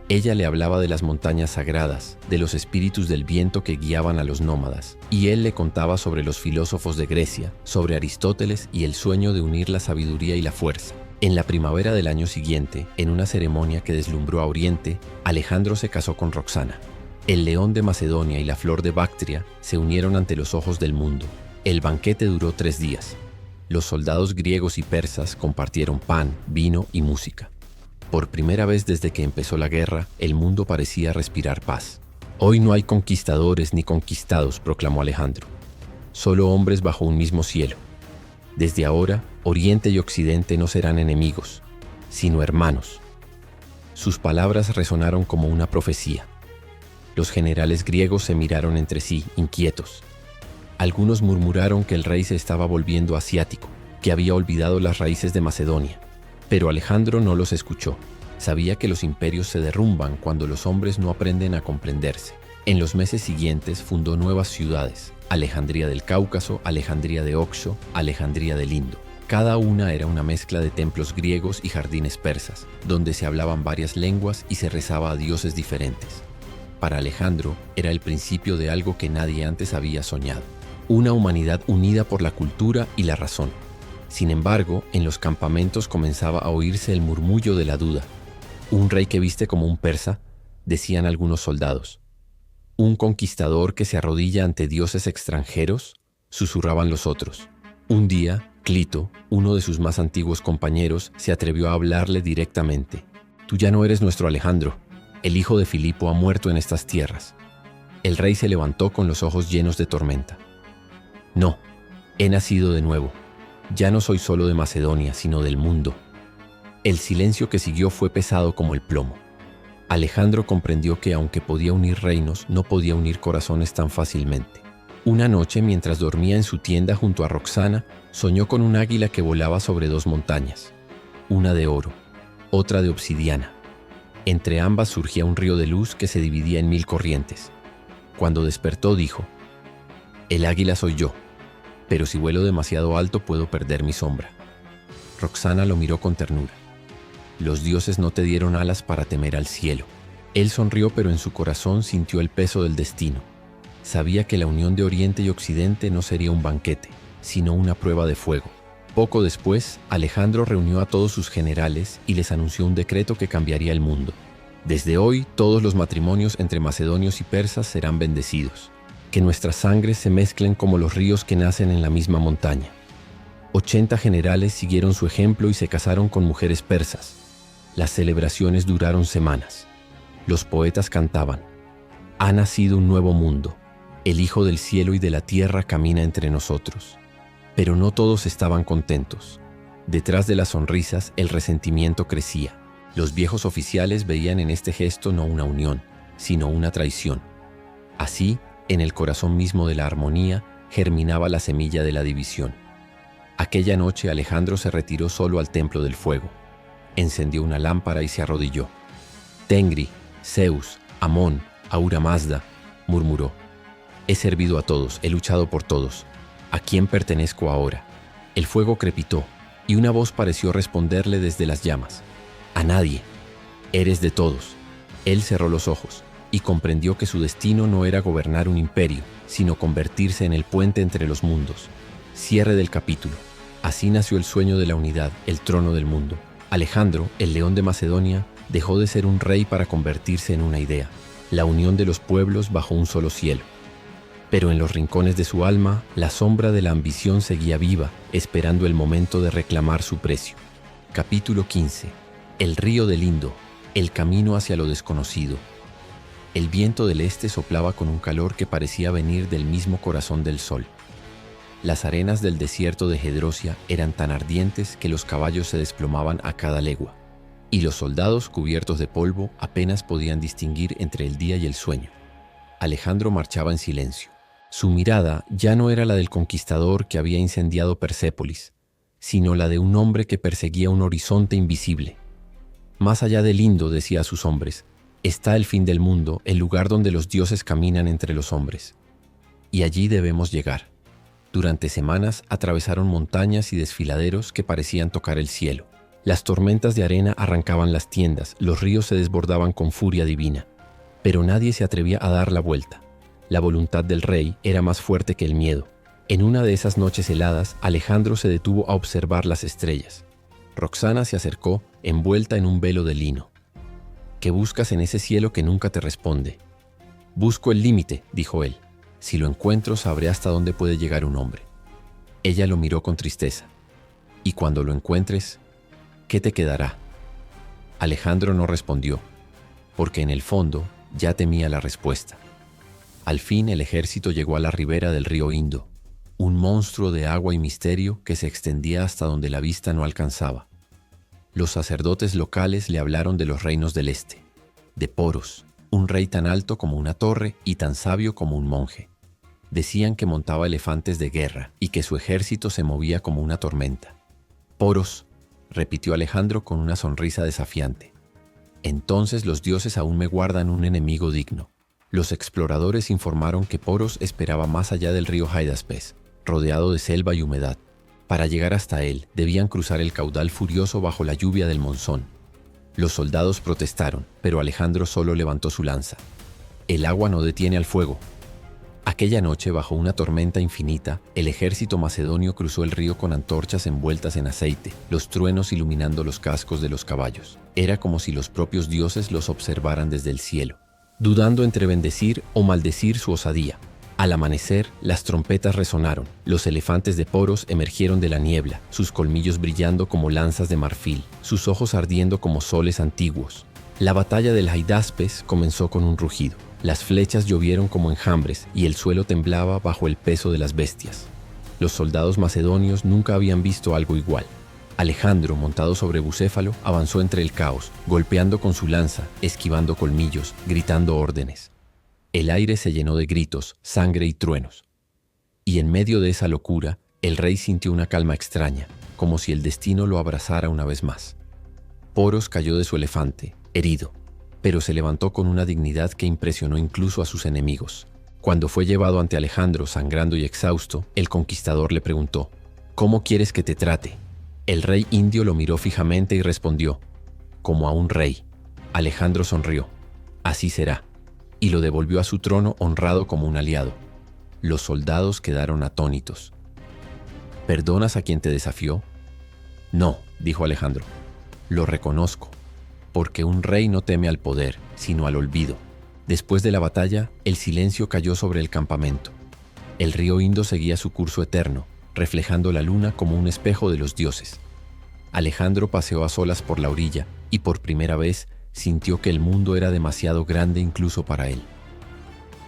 Ella le hablaba de las montañas sagradas, de los espíritus del viento que guiaban a los nómadas, y él le contaba sobre los filósofos de Grecia, sobre Aristóteles y el sueño de unir la sabiduría y la fuerza. En la primavera del año siguiente, en una ceremonia que deslumbró a Oriente, Alejandro se casó con Roxana. El león de Macedonia y la flor de Bactria se unieron ante los ojos del mundo. El banquete duró 3 días. Los soldados griegos y persas compartieron pan, vino y música. Por primera vez desde que empezó la guerra, el mundo parecía respirar paz. Hoy no hay conquistadores ni conquistados, proclamó Alejandro. Solo hombres bajo un mismo cielo. Desde ahora, Oriente y Occidente no serán enemigos, sino hermanos. Sus palabras resonaron como una profecía. Los generales griegos se miraron entre sí, inquietos. Algunos murmuraron que el rey se estaba volviendo asiático, que había olvidado las raíces de Macedonia. Pero Alejandro no los escuchó. Sabía que los imperios se derrumban cuando los hombres no aprenden a comprenderse. En los meses siguientes fundó nuevas ciudades: Alejandría del Cáucaso, Alejandría de Oxo, Alejandría del Indo. Cada una era una mezcla de templos griegos y jardines persas, donde se hablaban varias lenguas y se rezaba a dioses diferentes. Para Alejandro era el principio de algo que nadie antes había soñado: una humanidad unida por la cultura y la razón. Sin embargo, en los campamentos comenzaba a oírse el murmullo de la duda. ¿Un rey que viste como un persa?, decían algunos soldados. ¿Un conquistador que se arrodilla ante dioses extranjeros?, susurraban los otros. Un día, Clito, uno de sus más antiguos compañeros, se atrevió a hablarle directamente. «Tú ya no eres nuestro Alejandro. El hijo de Filipo ha muerto en estas tierras». El rey se levantó con los ojos llenos de tormenta. «No, he nacido de nuevo. Ya no soy solo de Macedonia, sino del mundo». El silencio que siguió fue pesado como el plomo. Alejandro comprendió que aunque podía unir reinos, no podía unir corazones tan fácilmente. Una noche, mientras dormía en su tienda junto a Roxana, soñó con un águila que volaba sobre 2 montañas, una de oro, otra de obsidiana. Entre ambas surgía un río de luz que se dividía en 1000 corrientes. Cuando despertó dijo: «El águila soy yo, pero si vuelo demasiado alto puedo perder mi sombra». Roxana lo miró con ternura. «Los dioses no te dieron alas para temer al cielo». Él sonrió, pero en su corazón sintió el peso del destino. Sabía que la unión de Oriente y Occidente no sería un banquete, sino una prueba de fuego. Poco después, Alejandro reunió a todos sus generales y les anunció un decreto que cambiaría el mundo. «Desde hoy, todos los matrimonios entre macedonios y persas serán bendecidos. Que nuestras sangres se mezclen como los ríos que nacen en la misma montaña». 80 generales siguieron su ejemplo y se casaron con mujeres persas. Las celebraciones duraron semanas. Los poetas cantaban: «Ha nacido un nuevo mundo. El Hijo del cielo y de la tierra camina entre nosotros». Pero no todos estaban contentos. Detrás de las sonrisas, el resentimiento crecía. Los viejos oficiales veían en este gesto no una unión, sino una traición. Así, en el corazón mismo de la armonía, germinaba la semilla de la división. Aquella noche Alejandro se retiró solo al Templo del Fuego. Encendió una lámpara y se arrodilló. Tengri, Zeus, Amón, Ahura Mazda, murmuró. He servido a todos, he luchado por todos. ¿A quién pertenezco ahora? El fuego crepitó, y una voz pareció responderle desde las llamas. A nadie. Eres de todos. Él cerró los ojos, y comprendió que su destino no era gobernar un imperio, sino convertirse en el puente entre los mundos. Cierre del capítulo. Así nació el sueño de la unidad, el trono del mundo. Alejandro, el león de Macedonia, dejó de ser un rey para convertirse en una idea, la unión de los pueblos bajo un solo cielo. Pero en los rincones de su alma, la sombra de la ambición seguía viva, esperando el momento de reclamar su precio. Capítulo 15. El río del Indo, el camino hacia lo desconocido. El viento del este soplaba con un calor que parecía venir del mismo corazón del sol. Las arenas del desierto de Gedrosia eran tan ardientes que los caballos se desplomaban a cada legua, y los soldados, cubiertos de polvo, apenas podían distinguir entre el día y el sueño. Alejandro marchaba en silencio. Su mirada ya no era la del conquistador que había incendiado Persépolis, sino la de un hombre que perseguía un horizonte invisible. Más allá del Indo, decía a sus hombres, está el fin del mundo, el lugar donde los dioses caminan entre los hombres. Y allí debemos llegar. Durante semanas atravesaron montañas y desfiladeros que parecían tocar el cielo. Las tormentas de arena arrancaban las tiendas, los ríos se desbordaban con furia divina. Pero nadie se atrevía a dar la vuelta. La voluntad del rey era más fuerte que el miedo. En una de esas noches heladas, Alejandro se detuvo a observar las estrellas. Roxana se acercó, envuelta en un velo de lino. ¿Qué buscas en ese cielo que nunca te responde? Busco el límite, dijo él. Si lo encuentro, sabré hasta dónde puede llegar un hombre. Ella lo miró con tristeza. Y cuando lo encuentres, ¿qué te quedará? Alejandro no respondió, porque en el fondo ya temía la respuesta. Al fin el ejército llegó a la ribera del río Indo, un monstruo de agua y misterio que se extendía hasta donde la vista no alcanzaba. Los sacerdotes locales le hablaron de los reinos del este, de Poros, un rey tan alto como una torre y tan sabio como un monje. Decían que montaba elefantes de guerra y que su ejército se movía como una tormenta. Poros, repitió Alejandro con una sonrisa desafiante. Entonces los dioses aún me guardan un enemigo digno. Los exploradores informaron que Poros esperaba más allá del río Hydaspes, rodeado de selva y humedad. Para llegar hasta él, debían cruzar el caudal furioso bajo la lluvia del monzón. Los soldados protestaron, pero Alejandro solo levantó su lanza. El agua no detiene al fuego. Aquella noche, bajo una tormenta infinita, el ejército macedonio cruzó el río con antorchas envueltas en aceite, los truenos iluminando los cascos de los caballos. Era como si los propios dioses los observaran desde el cielo, dudando entre bendecir o maldecir su osadía. Al amanecer, las trompetas resonaron. Los elefantes de Poros emergieron de la niebla, sus colmillos brillando como lanzas de marfil, sus ojos ardiendo como soles antiguos. La batalla del Hydaspes comenzó con un rugido. Las flechas llovieron como enjambres y el suelo temblaba bajo el peso de las bestias. Los soldados macedonios nunca habían visto algo igual. Alejandro, montado sobre Bucéfalo, avanzó entre el caos, golpeando con su lanza, esquivando colmillos, gritando órdenes. El aire se llenó de gritos, sangre y truenos. Y en medio de esa locura, el rey sintió una calma extraña, como si el destino lo abrazara una vez más. Poros cayó de su elefante, herido, pero se levantó con una dignidad que impresionó incluso a sus enemigos. Cuando fue llevado ante Alejandro, sangrando y exhausto, el conquistador le preguntó, ¿cómo quieres que te trate? El rey indio lo miró fijamente y respondió, como a un rey. Alejandro sonrió, así será, y lo devolvió a su trono honrado como un aliado. Los soldados quedaron atónitos. ¿Perdonas a quien te desafió? No, dijo Alejandro, lo reconozco, porque un rey no teme al poder, sino al olvido. Después de la batalla, el silencio cayó sobre el campamento. El río Indo seguía su curso eterno, reflejando la luna como un espejo de los dioses. Alejandro paseó a solas por la orilla y por primera vez sintió que el mundo era demasiado grande incluso para él.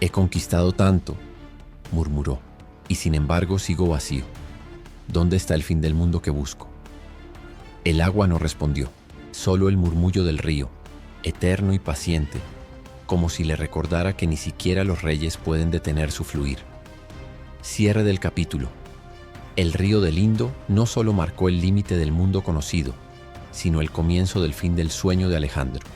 He conquistado tanto, murmuró, y sin embargo sigo vacío. ¿Dónde está el fin del mundo que busco? El agua no respondió, solo el murmullo del río, eterno y paciente, como si le recordara que ni siquiera los reyes pueden detener su fluir. Cierre del capítulo. El río del Indo no solo marcó el límite del mundo conocido, sino el comienzo del fin del sueño de Alejandro.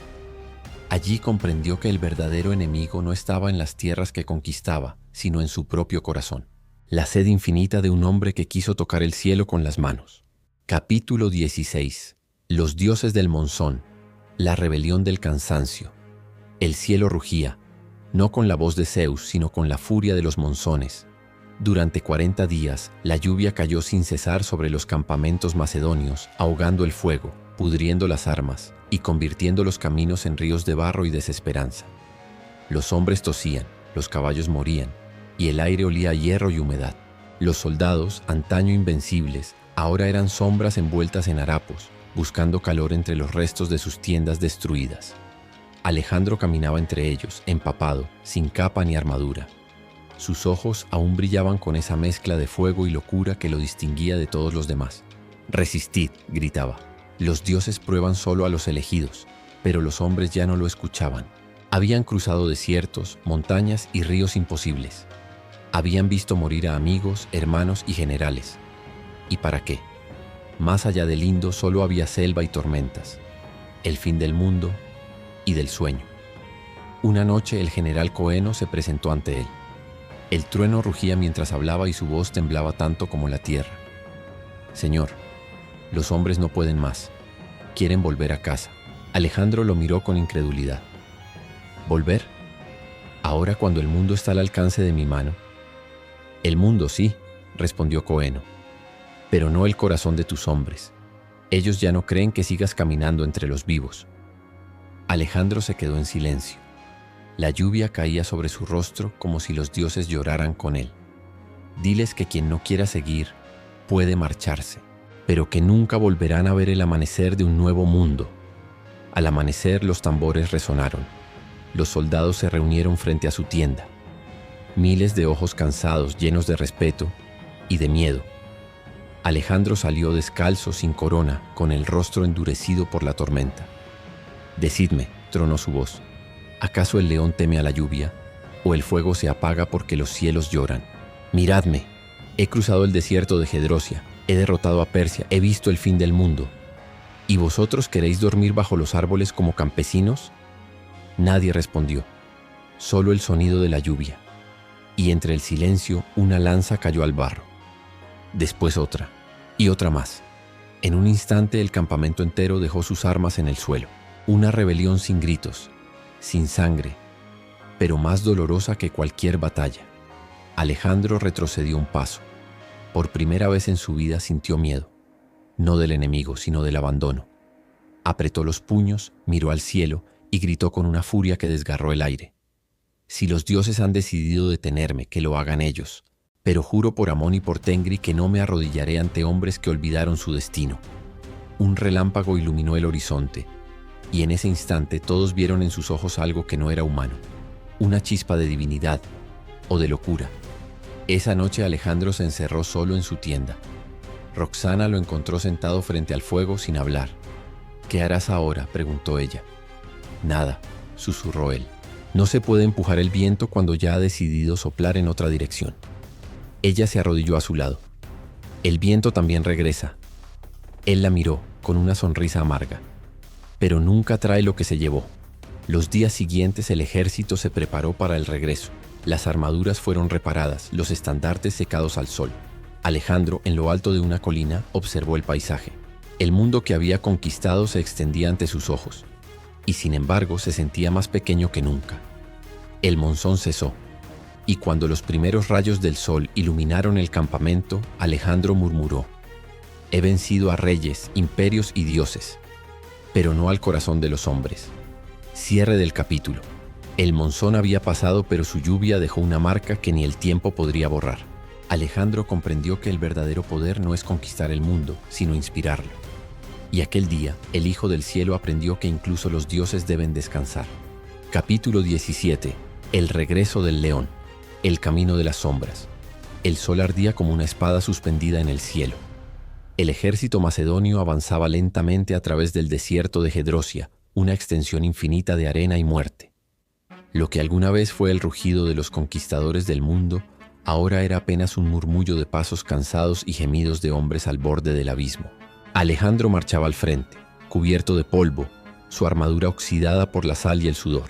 Allí comprendió que el verdadero enemigo no estaba en las tierras que conquistaba, sino en su propio corazón. La sed infinita de un hombre que quiso tocar el cielo con las manos. Capítulo 16. Los dioses del monzón. La rebelión del cansancio. El cielo rugía, no con la voz de Zeus, sino con la furia de los monzones. Durante 40 días, la lluvia cayó sin cesar sobre los campamentos macedonios, ahogando el fuego, pudriendo las armas y convirtiendo los caminos en ríos de barro y desesperanza. Los hombres tosían, los caballos morían, y el aire olía a hierro y humedad. Los soldados, antaño invencibles, ahora eran sombras envueltas en harapos, buscando calor entre los restos de sus tiendas destruidas. Alejandro caminaba entre ellos, empapado, sin capa ni armadura. Sus ojos aún brillaban con esa mezcla de fuego y locura que lo distinguía de todos los demás. «Resistid», gritaba. «Los dioses prueban solo a los elegidos», pero los hombres ya no lo escuchaban. Habían cruzado desiertos, montañas y ríos imposibles. Habían visto morir a amigos, hermanos y generales. ¿Y para qué? Más allá del Indo solo había selva y tormentas. El fin del mundo y del sueño. Una noche el general Coeno se presentó ante él. El trueno rugía mientras hablaba y su voz temblaba tanto como la tierra. «Señor, los hombres no pueden más. Quieren volver a casa». Alejandro lo miró con incredulidad. «¿Volver? ¿Ahora cuando el mundo está al alcance de mi mano?» «El mundo sí», respondió Coeno, «pero no el corazón de tus hombres. Ellos ya no creen que sigas caminando entre los vivos». Alejandro se quedó en silencio. La lluvia caía sobre su rostro como si los dioses lloraran con él. «Diles que quien no quiera seguir puede marcharse, pero que nunca volverán a ver el amanecer de un nuevo mundo». Al amanecer los tambores resonaron. Los soldados se reunieron frente a su tienda. Miles de ojos cansados, llenos de respeto y de miedo. Alejandro salió descalzo, sin corona, con el rostro endurecido por la tormenta. «Decidme», tronó su voz, ¿acaso el león teme a la lluvia? ¿O el fuego se apaga porque los cielos lloran? Miradme, he cruzado el desierto de Gedrosia, he derrotado a Persia, he visto el fin del mundo. ¿Y vosotros queréis dormir bajo los árboles como campesinos? Nadie respondió, solo el sonido de la lluvia. Y entre el silencio una lanza cayó al barro. Después otra, y otra más. En un instante el campamento entero dejó sus armas en el suelo. Una rebelión sin gritos, sin sangre, pero más dolorosa que cualquier batalla. Alejandro retrocedió un paso. Por primera vez en su vida sintió miedo, no del enemigo, sino del abandono. Apretó los puños, miró al cielo y gritó con una furia que desgarró el aire. «Si los dioses han decidido detenerme, que lo hagan ellos, pero juro por Amón y por Tengri que no me arrodillaré ante hombres que olvidaron su destino». Un relámpago iluminó el horizonte, y en ese instante todos vieron en sus ojos algo que no era humano, una chispa de divinidad o de locura. Esa noche Alejandro se encerró solo en su tienda. Roxana lo encontró sentado frente al fuego sin hablar. «¿Qué harás ahora?», preguntó ella. «Nada», susurró él. «No se puede empujar el viento cuando ya ha decidido soplar en otra dirección». Ella se arrodilló a su lado. «El viento también regresa». Él la miró con una sonrisa amarga. «Pero nunca trae lo que se llevó». Los días siguientes el ejército se preparó para el regreso. Las armaduras fueron reparadas, los estandartes secados al sol. Alejandro, en lo alto de una colina, observó el paisaje. El mundo que había conquistado se extendía ante sus ojos, y sin embargo se sentía más pequeño que nunca. El monzón cesó, y cuando los primeros rayos del sol iluminaron el campamento, Alejandro murmuró: «He vencido a reyes, imperios y dioses, pero no al corazón de los hombres». Cierre del capítulo. El monzón había pasado, pero su lluvia dejó una marca que ni el tiempo podría borrar. Alejandro comprendió que el verdadero poder no es conquistar el mundo, sino inspirarlo. Y aquel día, el Hijo del Cielo aprendió que incluso los dioses deben descansar. Capítulo 17. El regreso del león. El camino de las sombras. El sol ardía como una espada suspendida en el cielo. El ejército macedonio avanzaba lentamente a través del desierto de Gedrosia, una extensión infinita de arena y muerte. Lo que alguna vez fue el rugido de los conquistadores del mundo, ahora era apenas un murmullo de pasos cansados y gemidos de hombres al borde del abismo. Alejandro marchaba al frente, cubierto de polvo, su armadura oxidada por la sal y el sudor.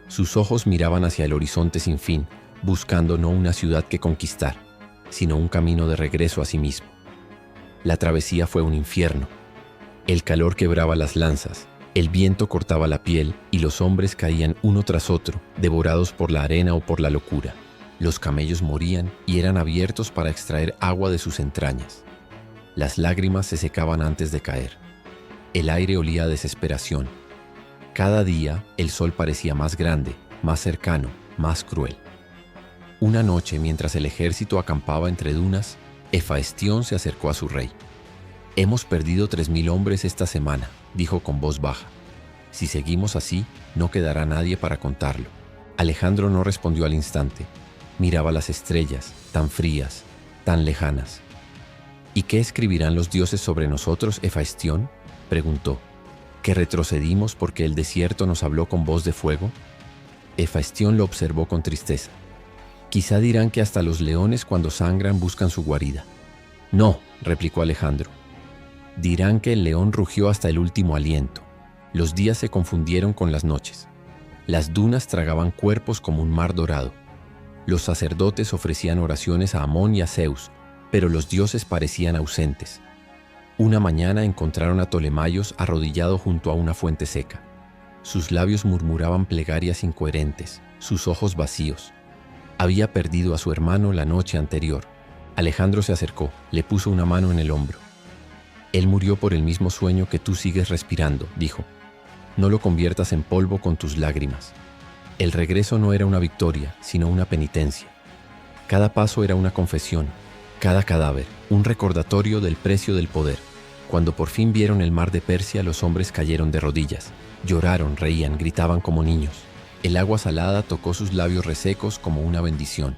Sus ojos miraban hacia el horizonte sin fin, buscando no una ciudad que conquistar, sino un camino de regreso a sí mismo. La travesía fue un infierno. El calor quebraba las lanzas, el viento cortaba la piel y los hombres caían uno tras otro, devorados por la arena o por la locura. Los camellos morían y eran abiertos para extraer agua de sus entrañas. Las lágrimas se secaban antes de caer. El aire olía a desesperación. Cada día el sol parecía más grande, más cercano, más cruel. Una noche, mientras el ejército acampaba entre dunas, Efaestión se acercó a su rey. «Hemos perdido 3000 hombres esta semana», dijo con voz baja. «Si seguimos así, no quedará nadie para contarlo». Alejandro no respondió al instante. Miraba las estrellas, tan frías, tan lejanas. «¿Y qué escribirán los dioses sobre nosotros, Efaestión?», preguntó. «¿Que retrocedimos porque el desierto nos habló con voz de fuego?». Efaestión lo observó con tristeza. «Quizá dirán que hasta los leones cuando sangran buscan su guarida». «No», replicó Alejandro. «Dirán que el león rugió hasta el último aliento. Los días se confundieron con las noches. Las dunas tragaban cuerpos como un mar dorado. Los sacerdotes ofrecían oraciones a Amón y a Zeus, pero los dioses parecían ausentes. Una mañana encontraron a Ptolemaios arrodillado junto a una fuente seca. Sus labios murmuraban plegarias incoherentes, sus ojos vacíos. Había perdido a su hermano la noche anterior. Alejandro se acercó, le puso una mano en el hombro. «Él murió por el mismo sueño que tú sigues respirando», dijo. «No lo conviertas en polvo con tus lágrimas». El regreso no era una victoria, sino una penitencia. Cada paso era una confesión, cada cadáver, un recordatorio del precio del poder. Cuando por fin vieron el mar de Persia, los hombres cayeron de rodillas. Lloraron, reían, gritaban como niños. El agua salada tocó sus labios resecos como una bendición.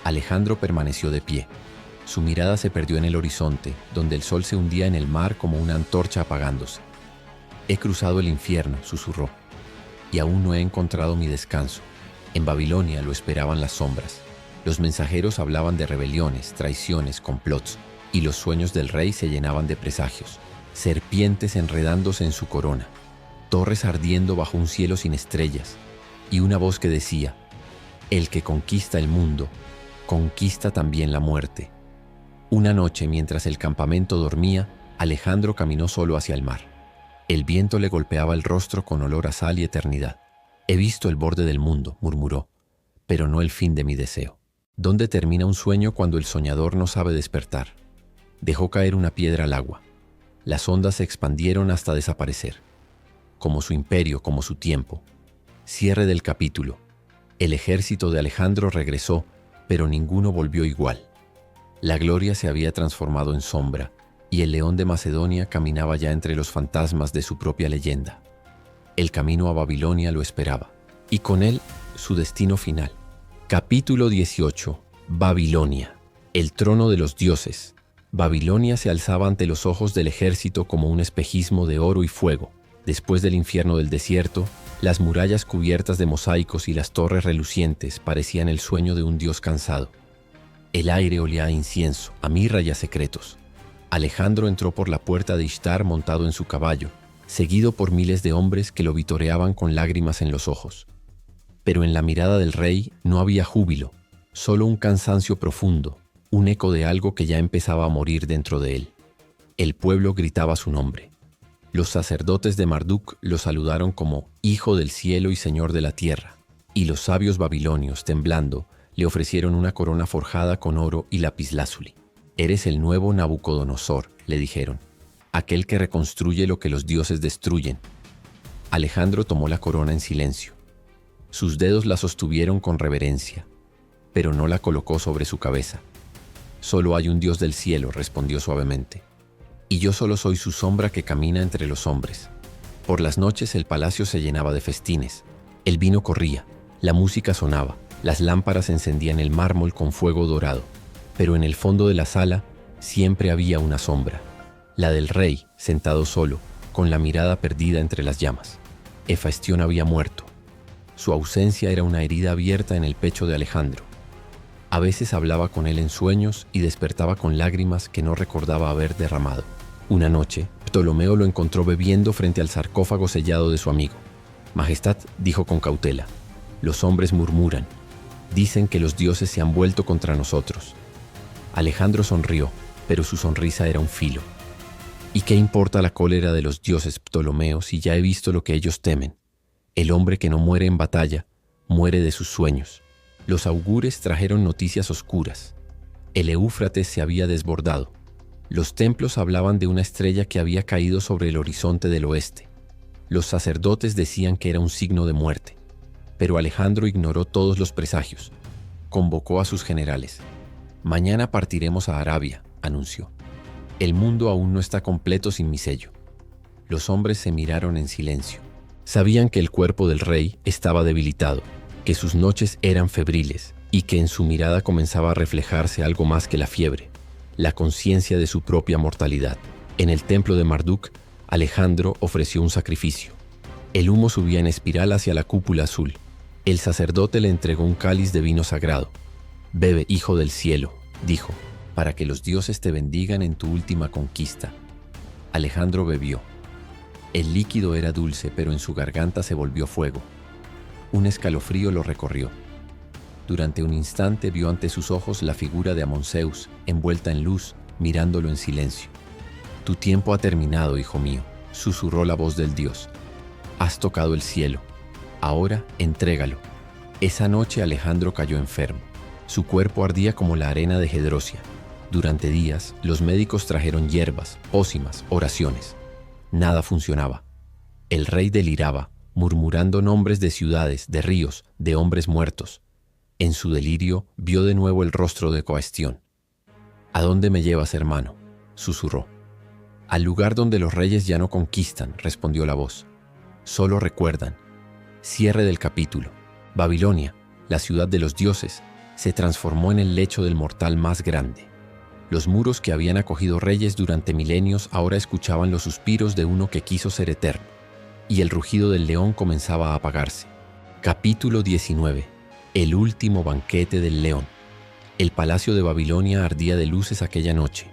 Alejandro permaneció de pie. Su mirada se perdió en el horizonte, donde el sol se hundía en el mar como una antorcha apagándose. «He cruzado el infierno», susurró, «y aún no he encontrado mi descanso». En Babilonia lo esperaban las sombras. Los mensajeros hablaban de rebeliones, traiciones, complots, y los sueños del rey se llenaban de presagios. Serpientes enredándose en su corona, torres ardiendo bajo un cielo sin estrellas, y una voz que decía: «El que conquista el mundo, conquista también la muerte». Una noche, mientras el campamento dormía, Alejandro caminó solo hacia el mar. El viento le golpeaba el rostro con olor a sal y eternidad. «He visto el borde del mundo», murmuró, «pero no el fin de mi deseo». ¿Dónde termina un sueño cuando el soñador no sabe despertar? Dejó caer una piedra al agua. Las ondas se expandieron hasta desaparecer. Como su imperio, como su tiempo. Cierre del capítulo. El ejército de Alejandro regresó, pero ninguno volvió igual. La gloria se había transformado en sombra, y el león de Macedonia caminaba ya entre los fantasmas de su propia leyenda. El camino a Babilonia lo esperaba, y con él su destino final. Capítulo 18. Babilonia. El trono de los dioses. Babilonia se alzaba ante los ojos del ejército como un espejismo de oro y fuego. Después del infierno del desierto, las murallas cubiertas de mosaicos y las torres relucientes parecían el sueño de un dios cansado. El aire olía a incienso, a mirra y a secretos. Alejandro entró por la puerta de Ishtar montado en su caballo, seguido por miles de hombres que lo vitoreaban con lágrimas en los ojos. Pero en la mirada del rey no había júbilo, solo un cansancio profundo, un eco de algo que ya empezaba a morir dentro de él. El pueblo gritaba su nombre. Los sacerdotes de Marduk lo saludaron como Hijo del cielo y Señor de la tierra, y los sabios babilonios, temblando, le ofrecieron una corona forjada con oro y lapislázuli. «Eres el nuevo Nabucodonosor», le dijeron, «aquel que reconstruye lo que los dioses destruyen». Alejandro tomó la corona en silencio. Sus dedos la sostuvieron con reverencia, pero no la colocó sobre su cabeza. «Solo hay un Dios del cielo», respondió suavemente, «y yo solo soy su sombra que camina entre los hombres». Por las noches el palacio se llenaba de festines. El vino corría, la música sonaba, las lámparas encendían el mármol con fuego dorado. Pero en el fondo de la sala siempre había una sombra, la del rey, sentado solo, con la mirada perdida entre las llamas. Efaestión había muerto. Su ausencia era una herida abierta en el pecho de Alejandro. A veces hablaba con él en sueños y despertaba con lágrimas que no recordaba haber derramado. Una noche, Ptolomeo lo encontró bebiendo frente al sarcófago sellado de su amigo. Majestad, dijo con cautela, los hombres murmuran. Dicen que los dioses se han vuelto contra nosotros. Alejandro sonrió, pero su sonrisa era un filo. ¿Y qué importa la cólera de los dioses, Ptolomeo, si ya he visto lo que ellos temen? El hombre que no muere en batalla, muere de sus sueños. Los augures trajeron noticias oscuras. El Éufrates se había desbordado. Los templos hablaban de una estrella que había caído sobre el horizonte del oeste. Los sacerdotes decían que era un signo de muerte. Pero Alejandro ignoró todos los presagios. Convocó a sus generales. Mañana partiremos a Arabia, anunció. El mundo aún no está completo sin mi sello. Los hombres se miraron en silencio. Sabían que el cuerpo del rey estaba debilitado, que sus noches eran febriles y que en su mirada comenzaba a reflejarse algo más que la fiebre, la conciencia de su propia mortalidad. En el templo de Marduk, Alejandro ofreció un sacrificio. El humo subía en espiral hacia la cúpula azul. El sacerdote le entregó un cáliz de vino sagrado. «Bebe, hijo del cielo», dijo, «para que los dioses te bendigan en tu última conquista». Alejandro bebió. El líquido era dulce, pero en su garganta se volvió fuego. Un escalofrío lo recorrió. Durante un instante vio ante sus ojos la figura de Amonzeus, envuelta en luz, mirándolo en silencio. «Tu tiempo ha terminado, hijo mío», susurró la voz del dios. «Has tocado el cielo. Ahora, entrégalo». Esa noche Alejandro cayó enfermo. Su cuerpo ardía como la arena de Gedrosia. Durante días, los médicos trajeron hierbas, pócimas, oraciones. Nada funcionaba. El rey deliraba, murmurando nombres de ciudades, de ríos, de hombres muertos. En su delirio, vio de nuevo el rostro de Coestión. «¿A dónde me llevas, hermano?», susurró. «Al lugar donde los reyes ya no conquistan», respondió la voz. «Solo recuerdan». Cierre del capítulo. Babilonia, la ciudad de los dioses, se transformó en el lecho del mortal más grande. Los muros que habían acogido reyes durante milenios ahora escuchaban los suspiros de uno que quiso ser eterno, y el rugido del león comenzaba a apagarse. Capítulo 19. El último banquete del león. El palacio de Babilonia ardía de luces aquella noche.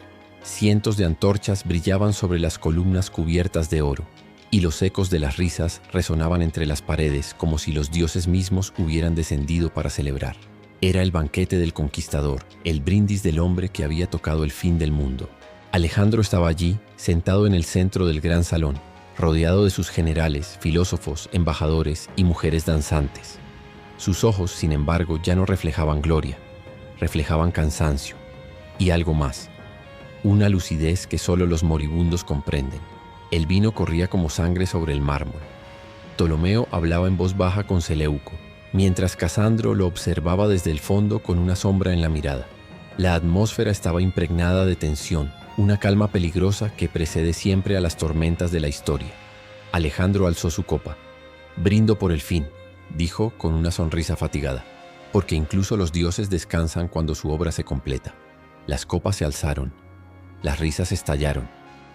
Cientos de antorchas brillaban sobre las columnas cubiertas de oro, y los ecos de las risas resonaban entre las paredes como si los dioses mismos hubieran descendido para celebrar. Era el banquete del conquistador, el brindis del hombre que había tocado el fin del mundo. Alejandro estaba allí, sentado en el centro del gran salón, rodeado de sus generales, filósofos, embajadores y mujeres danzantes. Sus ojos, sin embargo, ya no reflejaban gloria, reflejaban cansancio y algo más, una lucidez que solo los moribundos comprenden. El vino corría como sangre sobre el mármol. Ptolomeo hablaba en voz baja con Seleuco, mientras Casandro lo observaba desde el fondo con una sombra en la mirada. La atmósfera estaba impregnada de tensión, una calma peligrosa que precede siempre a las tormentas de la historia. Alejandro alzó su copa. «Brindo por el fin», dijo con una sonrisa fatigada, «porque incluso los dioses descansan cuando su obra se completa». Las copas se alzaron, las risas estallaron,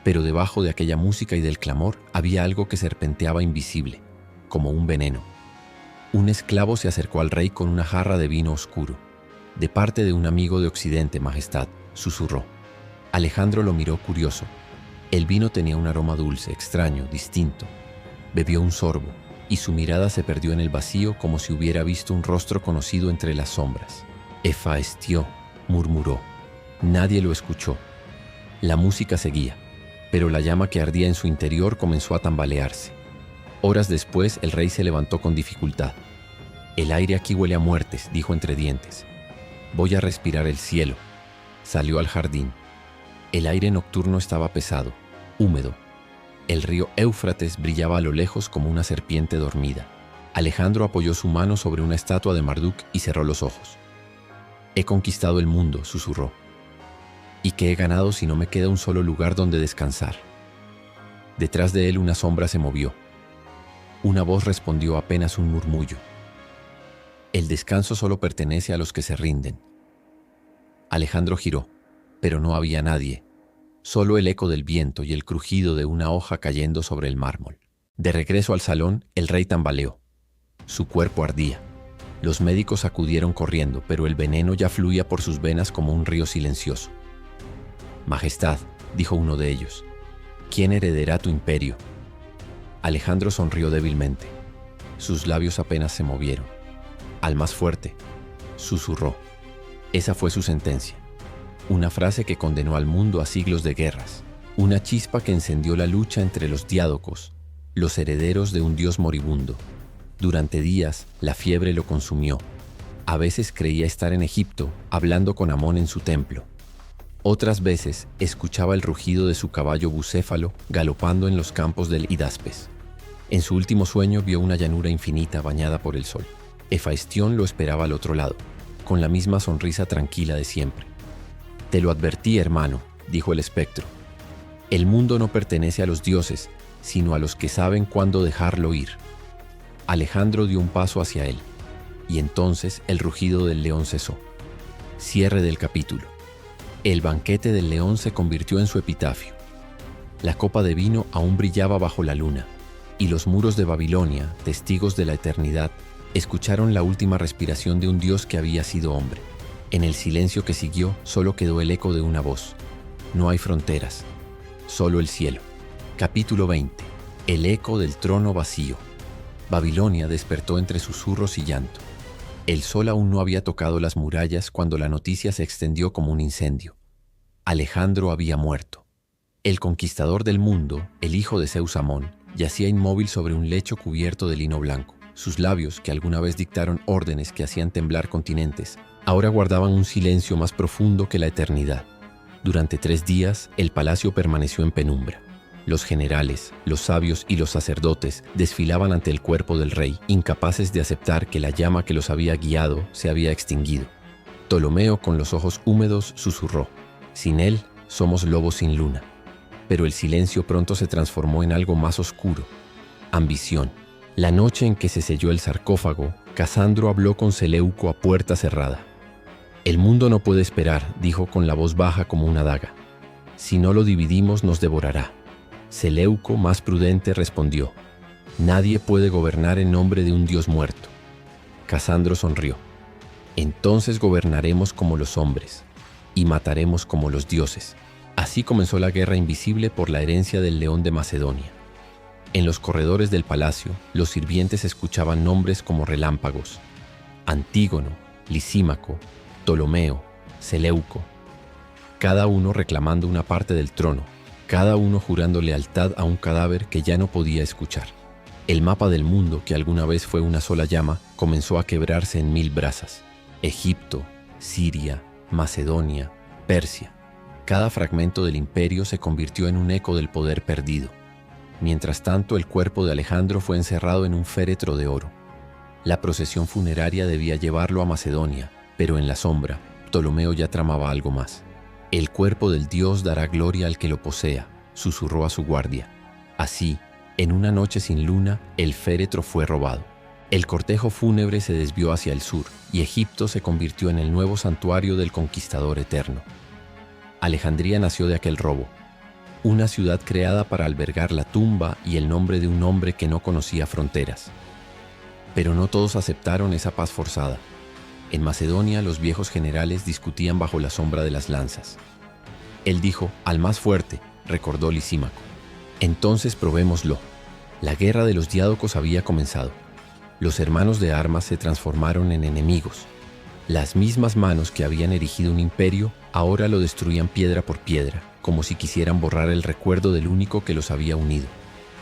pero debajo de aquella música y del clamor había algo que serpenteaba invisible, como un veneno. Un esclavo se acercó al rey con una jarra de vino oscuro. «De parte de un amigo de Occidente, Majestad», susurró. Alejandro lo miró curioso. El vino tenía un aroma dulce, extraño, distinto. Bebió un sorbo, y su mirada se perdió en el vacío como si hubiera visto un rostro conocido entre las sombras. «Efaestió», murmuró. Nadie lo escuchó. La música seguía, pero la llama que ardía en su interior comenzó a tambalearse. Horas después, el rey se levantó con dificultad. «El aire aquí huele a muertes», dijo entre dientes. «Voy a respirar el cielo». Salió al jardín. El aire nocturno estaba pesado, húmedo. El río Éufrates brillaba a lo lejos como una serpiente dormida. Alejandro apoyó su mano sobre una estatua de Marduk y cerró los ojos. «He conquistado el mundo», susurró. «¿Y qué he ganado si no me queda un solo lugar donde descansar?». Detrás de él una sombra se movió. Una voz respondió apenas un murmullo. «El descanso solo pertenece a los que se rinden». Alejandro giró, pero no había nadie, solo el eco del viento y el crujido de una hoja cayendo sobre el mármol. De regreso al salón, el rey tambaleó. Su cuerpo ardía. Los médicos acudieron corriendo, pero el veneno ya fluía por sus venas como un río silencioso. «Majestad», dijo uno de ellos, ¿Quién heredará tu imperio? Alejandro sonrió débilmente. Sus labios apenas se movieron. Al más fuerte, susurró. Esa fue su sentencia. Una frase que condenó al mundo a siglos de guerras. Una chispa que encendió la lucha entre los diádocos, los herederos de un dios moribundo. Durante días, la fiebre lo consumió. A veces creía estar en Egipto, hablando con Amón en su templo. Otras veces, escuchaba el rugido de su caballo bucéfalo galopando en los campos del Hidaspes. En su último sueño vio una llanura infinita bañada por el sol. Hefaistión lo esperaba al otro lado, con la misma sonrisa tranquila de siempre. «Te lo advertí, hermano», dijo el espectro. «El mundo no pertenece a los dioses, sino a los que saben cuándo dejarlo ir». Alejandro dio un paso hacia él, y entonces el rugido del león cesó. Cierre del capítulo. El banquete del león se convirtió en su epitafio. La copa de vino aún brillaba bajo la luna, y los muros de Babilonia, testigos de la eternidad, escucharon la última respiración de un dios que había sido hombre. En el silencio que siguió solo quedó el eco de una voz. No hay fronteras, solo el cielo. Capítulo 20. El eco del trono vacío. Babilonia despertó entre susurros y llanto. El sol aún no había tocado las murallas cuando la noticia se extendió como un incendio. Alejandro había muerto. El conquistador del mundo, el hijo de Zeus Amón, yacía inmóvil sobre un lecho cubierto de lino blanco. Sus labios, que alguna vez dictaron órdenes que hacían temblar continentes, ahora guardaban un silencio más profundo que la eternidad. Durante 3 días, el palacio permaneció en penumbra. Los generales, los sabios y los sacerdotes desfilaban ante el cuerpo del rey, incapaces de aceptar que la llama que los había guiado se había extinguido. Ptolomeo, con los ojos húmedos, susurró: «Sin él, somos lobos sin luna». Pero el silencio pronto se transformó en algo más oscuro: ambición. La noche en que se selló el sarcófago, Casandro habló con Seleuco a puerta cerrada. «El mundo no puede esperar», dijo con la voz baja como una daga. «Si no lo dividimos, nos devorará». Seleuco, más prudente, respondió: «Nadie puede gobernar en nombre de un dios muerto». Casandro sonrió: «Entonces gobernaremos como los hombres y mataremos como los dioses». Así comenzó la guerra invisible por la herencia del león de Macedonia. En los corredores del palacio, los sirvientes escuchaban nombres como relámpagos: Antígono, Lisímaco, Ptolomeo, Seleuco, cada uno reclamando una parte del trono, cada uno jurando lealtad a un cadáver que ya no podía escuchar. El mapa del mundo, que alguna vez fue una sola llama, comenzó a quebrarse en 1000 brasas. Egipto, Siria, Macedonia, Persia. Cada fragmento del imperio se convirtió en un eco del poder perdido. Mientras tanto, el cuerpo de Alejandro fue encerrado en un féretro de oro. La procesión funeraria debía llevarlo a Macedonia, pero en la sombra, Ptolomeo ya tramaba algo más. «El cuerpo del dios dará gloria al que lo posea», susurró a su guardia. Así, en una noche sin luna, el féretro fue robado. El cortejo fúnebre se desvió hacia el sur, y Egipto se convirtió en el nuevo santuario del conquistador eterno. Alejandría nació de aquel robo, una ciudad creada para albergar la tumba y el nombre de un hombre que no conocía fronteras. Pero no todos aceptaron esa paz forzada. En Macedonia, los viejos generales discutían bajo la sombra de las lanzas. Él dijo: «Al más fuerte», recordó Lisímaco. «Entonces probémoslo». La guerra de los diádocos había comenzado. Los hermanos de armas se transformaron en enemigos. Las mismas manos que habían erigido un imperio ahora lo destruían piedra por piedra, como si quisieran borrar el recuerdo del único que los había unido.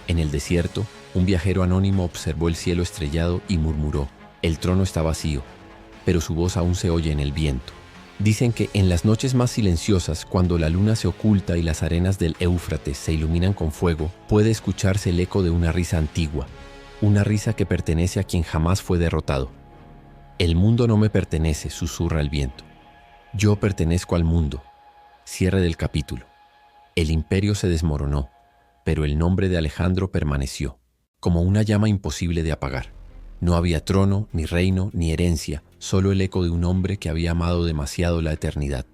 En el desierto, un viajero anónimo observó el cielo estrellado y murmuró: «El trono está vacío», pero su voz aún se oye en el viento. Dicen que en las noches más silenciosas, cuando la luna se oculta y las arenas del Éufrates se iluminan con fuego, puede escucharse el eco de una risa antigua, una risa que pertenece a quien jamás fue derrotado. «El mundo no me pertenece», susurra el viento. «Yo pertenezco al mundo». Cierre del capítulo. El imperio se desmoronó, pero el nombre de Alejandro permaneció, como una llama imposible de apagar. No había trono, ni reino, ni herencia, solo el eco de un hombre que había amado demasiado la eternidad.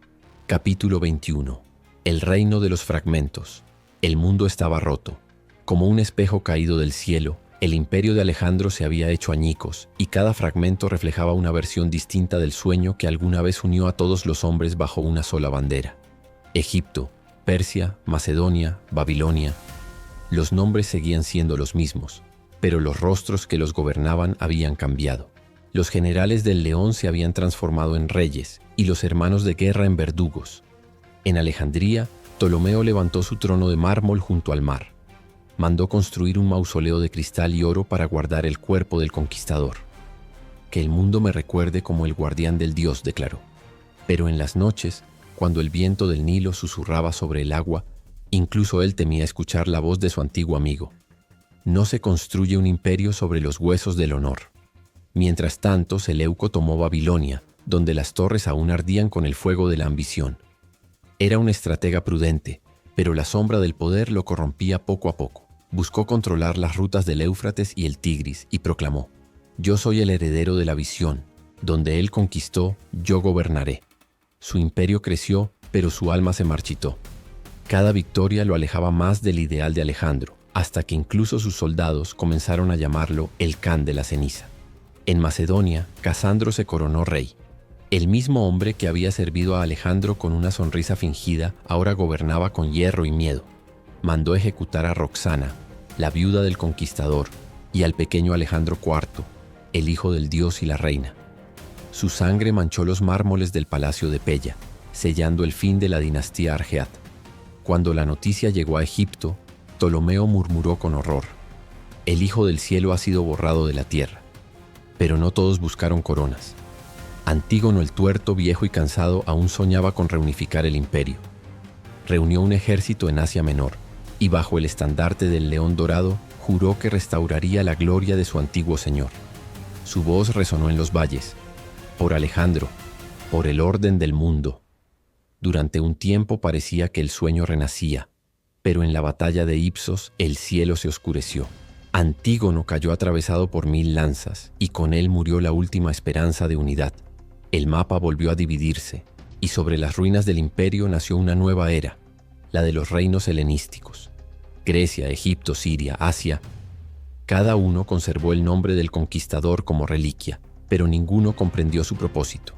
Capítulo 21. El reino de los fragmentos. El mundo estaba roto. Como un espejo caído del cielo, el imperio de Alejandro se había hecho añicos, y cada fragmento reflejaba una versión distinta del sueño que alguna vez unió a todos los hombres bajo una sola bandera. Egipto, Persia, Macedonia, Babilonia. Los nombres seguían siendo los mismos, pero los rostros que los gobernaban habían cambiado. Los generales del león se habían transformado en reyes y los hermanos de guerra en verdugos. En Alejandría, Ptolomeo levantó su trono de mármol junto al mar. Mandó construir un mausoleo de cristal y oro para guardar el cuerpo del conquistador. Que el mundo me recuerde como el guardián del dios, declaró. Pero en las noches, cuando el viento del Nilo susurraba sobre el agua, incluso él temía escuchar la voz de su antiguo amigo. No se construye un imperio sobre los huesos del honor. Mientras tanto, Seleuco tomó Babilonia, donde las torres aún ardían con el fuego de la ambición. Era un estratega prudente, pero la sombra del poder lo corrompía poco a poco. Buscó controlar las rutas del Éufrates y el Tigris y proclamó: «Yo soy el heredero de la visión. Donde él conquistó, yo gobernaré». Su imperio creció, pero su alma se marchitó. Cada victoria lo alejaba más del ideal de Alejandro, hasta que incluso sus soldados comenzaron a llamarlo el Can de la ceniza. En Macedonia, Casandro se coronó rey. El mismo hombre que había servido a Alejandro con una sonrisa fingida, ahora gobernaba con hierro y miedo. Mandó ejecutar a Roxana, la viuda del conquistador, y al pequeño Alejandro IV, el hijo del dios y la reina. Su sangre manchó los mármoles del palacio de Pella, sellando el fin de la dinastía Argead. Cuando la noticia llegó a Egipto, Ptolomeo murmuró con horror: «El Hijo del Cielo ha sido borrado de la tierra». Pero no todos buscaron coronas. Antígono el Tuerto, viejo y cansado, aún soñaba con reunificar el imperio. Reunió un ejército en Asia Menor y bajo el estandarte del León Dorado juró que restauraría la gloria de su antiguo señor. Su voz resonó en los valles: «Por Alejandro, por el orden del mundo». Durante un tiempo parecía que el sueño renacía, pero en la batalla de Ipsos el cielo se oscureció. Antígono cayó atravesado por 1000 lanzas y con él murió la última esperanza de unidad. El mapa volvió a dividirse y sobre las ruinas del imperio nació una nueva era, la de los reinos helenísticos. Grecia, Egipto, Siria, Asia. Cada uno conservó el nombre del conquistador como reliquia, pero ninguno comprendió su propósito.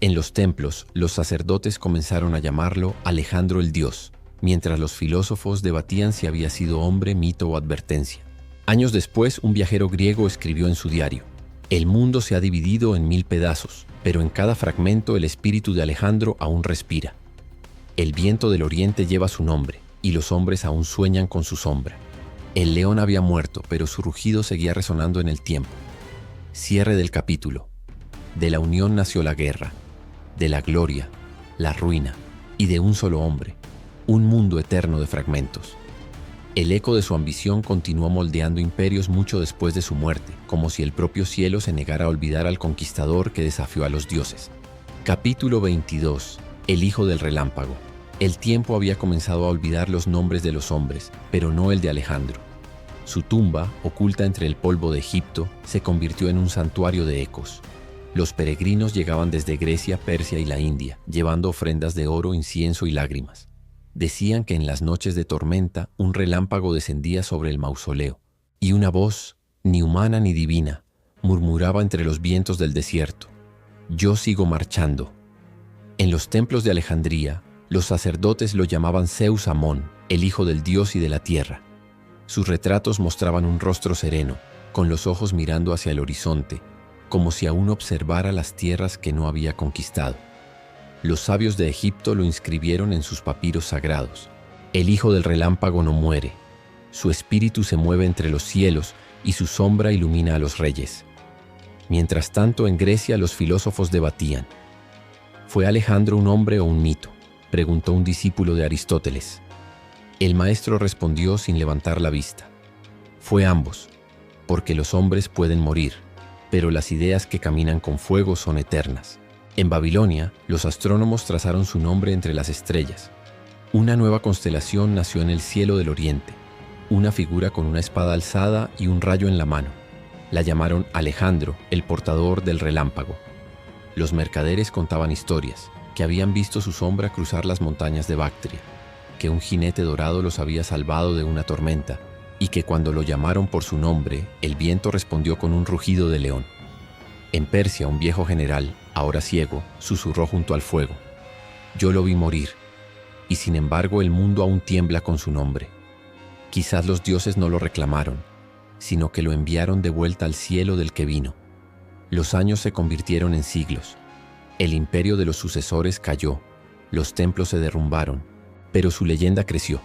En los templos, los sacerdotes comenzaron a llamarlo Alejandro el Dios, mientras los filósofos debatían si había sido hombre, mito o advertencia. Años después, un viajero griego escribió en su diario: «El mundo se ha dividido en 1000 pedazos, pero en cada fragmento el espíritu de Alejandro aún respira. El viento del oriente lleva su nombre, y los hombres aún sueñan con su sombra. El león había muerto, pero su rugido seguía resonando en el tiempo». Cierre del capítulo. De la unión nació la guerra, de la gloria, la ruina, y de un solo hombre, un mundo eterno de fragmentos. El eco de su ambición continuó moldeando imperios mucho después de su muerte, como si el propio cielo se negara a olvidar al conquistador que desafió a los dioses. Capítulo 22. El hijo del relámpago. El tiempo había comenzado a olvidar los nombres de los hombres, pero no el de Alejandro. Su tumba, oculta entre el polvo de Egipto, se convirtió en un santuario de ecos. Los peregrinos llegaban desde Grecia, Persia y la India, llevando ofrendas de oro, incienso y lágrimas. Decían que en las noches de tormenta un relámpago descendía sobre el mausoleo, y una voz, ni humana ni divina, murmuraba entre los vientos del desierto: «Yo sigo marchando». En los templos de Alejandría, los sacerdotes lo llamaban Zeus Amón, el hijo del dios y de la tierra. Sus retratos mostraban un rostro sereno, con los ojos mirando hacia el horizonte, como si aún observara las tierras que no había conquistado. Los sabios de Egipto lo inscribieron en sus papiros sagrados: «El hijo del relámpago no muere. Su espíritu se mueve entre los cielos y su sombra ilumina a los reyes». Mientras tanto, en Grecia los filósofos debatían: ¿fue Alejandro un hombre o un mito?, preguntó un discípulo de Aristóteles. El maestro respondió sin levantar la vista: «Fue ambos, porque los hombres pueden morir, pero las ideas que caminan con fuego son eternas». En Babilonia, los astrónomos trazaron su nombre entre las estrellas. Una nueva constelación nació en el cielo del oriente, una figura con una espada alzada y un rayo en la mano. La llamaron Alejandro, el portador del relámpago. Los mercaderes contaban historias, que habían visto su sombra cruzar las montañas de Bactria, que un jinete dorado los había salvado de una tormenta, y que cuando lo llamaron por su nombre, el viento respondió con un rugido de león. En Persia, un viejo general, ahora ciego, susurró junto al fuego: «Yo lo vi morir, y sin embargo el mundo aún tiembla con su nombre. Quizás los dioses no lo reclamaron, sino que lo enviaron de vuelta al cielo del que vino. Los años se convirtieron en siglos. El imperio de los sucesores cayó, los templos se derrumbaron, pero su leyenda creció.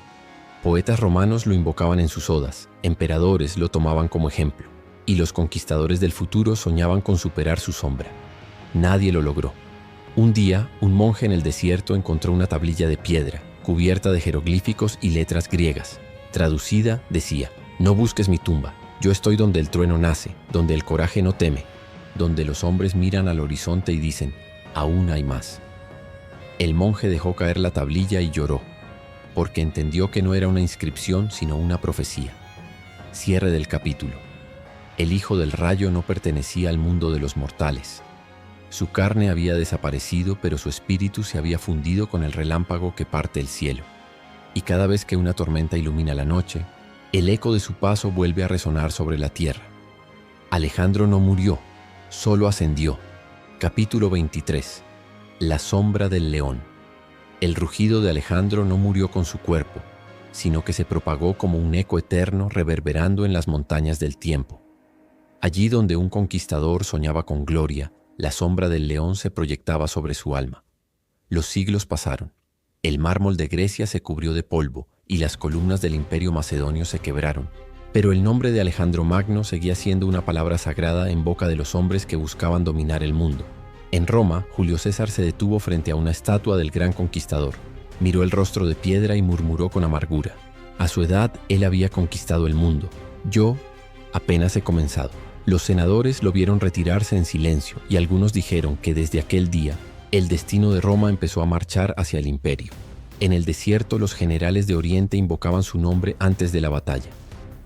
Poetas romanos lo invocaban en sus odas, emperadores lo tomaban como ejemplo, y los conquistadores del futuro soñaban con superar su sombra. Nadie lo logró. Un día, un monje en el desierto encontró una tablilla de piedra, cubierta de jeroglíficos y letras griegas. Traducida, decía: «No busques mi tumba, yo estoy donde el trueno nace, donde el coraje no teme, donde los hombres miran al horizonte y dicen, aún hay más». El monje dejó caer la tablilla y lloró, porque entendió que no era una inscripción, sino una profecía. Cierre del capítulo. El hijo del rayo no pertenecía al mundo de los mortales. Su carne había desaparecido, pero su espíritu se había fundido con el relámpago que parte el cielo. Y cada vez que una tormenta ilumina la noche, el eco de su paso vuelve a resonar sobre la tierra. Alejandro no murió, solo ascendió. Capítulo 23. La sombra del león. El rugido de Alejandro no murió con su cuerpo, sino que se propagó como un eco eterno reverberando en las montañas del tiempo. Allí donde un conquistador soñaba con gloria, la sombra del león se proyectaba sobre su alma. Los siglos pasaron. El mármol de Grecia se cubrió de polvo y las columnas del imperio macedonio se quebraron. Pero el nombre de Alejandro Magno seguía siendo una palabra sagrada en boca de los hombres que buscaban dominar el mundo. En Roma, Julio César se detuvo frente a una estatua del gran conquistador. Miró el rostro de piedra y murmuró con amargura. A su edad, él había conquistado el mundo. Yo apenas he comenzado. Los senadores lo vieron retirarse en silencio y algunos dijeron que desde aquel día el destino de Roma empezó a marchar hacia el imperio. En el desierto los generales de Oriente invocaban su nombre antes de la batalla.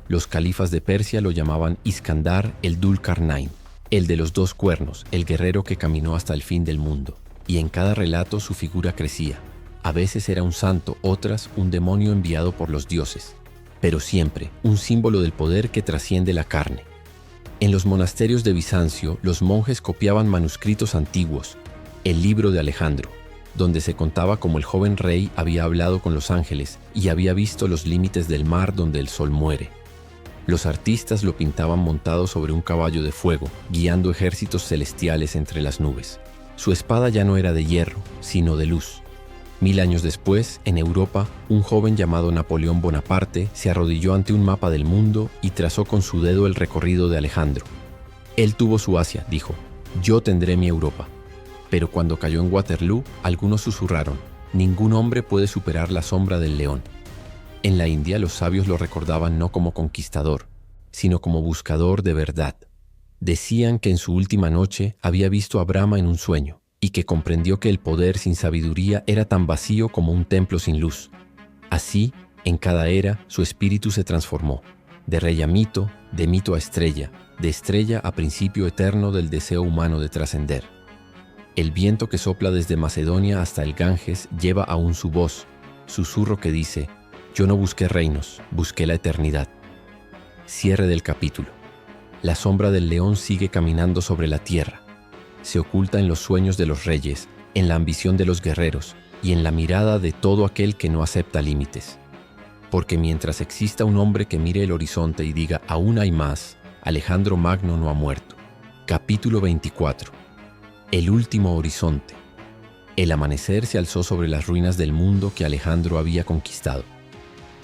Los califas de Persia lo llamaban Iskandar el Dul-Qarnayn, el de los dos cuernos, el guerrero que caminó hasta el fin del mundo. Y en cada relato su figura crecía. A veces era un santo, otras un demonio enviado por los dioses, pero siempre un símbolo del poder que trasciende la carne. En los monasterios de Bizancio, los monjes copiaban manuscritos antiguos, el libro de Alejandro, donde se contaba cómo el joven rey había hablado con los ángeles y había visto los límites del mar donde el sol muere. Los artistas lo pintaban montado sobre un caballo de fuego, guiando ejércitos celestiales entre las nubes. Su espada ya no era de hierro, sino de luz. 1000 años después, en Europa, un joven llamado Napoleón Bonaparte se arrodilló ante un mapa del mundo y trazó con su dedo el recorrido de Alejandro. Él tuvo su Asia, dijo, yo tendré mi Europa. Pero cuando cayó en Waterloo, algunos susurraron, ningún hombre puede superar la sombra del león. En la India, los sabios lo recordaban no como conquistador, sino como buscador de verdad. Decían que en su última noche había visto a Brahma en un sueño, y que comprendió que el poder sin sabiduría era tan vacío como un templo sin luz. Así, en cada era, su espíritu se transformó, de rey a mito, de mito a estrella, de estrella a principio eterno del deseo humano de trascender. El viento que sopla desde Macedonia hasta el Ganges lleva aún su voz, susurro que dice, yo no busqué reinos, busqué la eternidad. Cierre del capítulo. La sombra del león sigue caminando sobre la tierra. Se oculta en los sueños de los reyes, en la ambición de los guerreros y en la mirada de todo aquel que no acepta límites. Porque mientras exista un hombre que mire el horizonte y diga aún hay más, Alejandro Magno no ha muerto. Capítulo 24. El último horizonte. El amanecer se alzó sobre las ruinas del mundo que Alejandro había conquistado.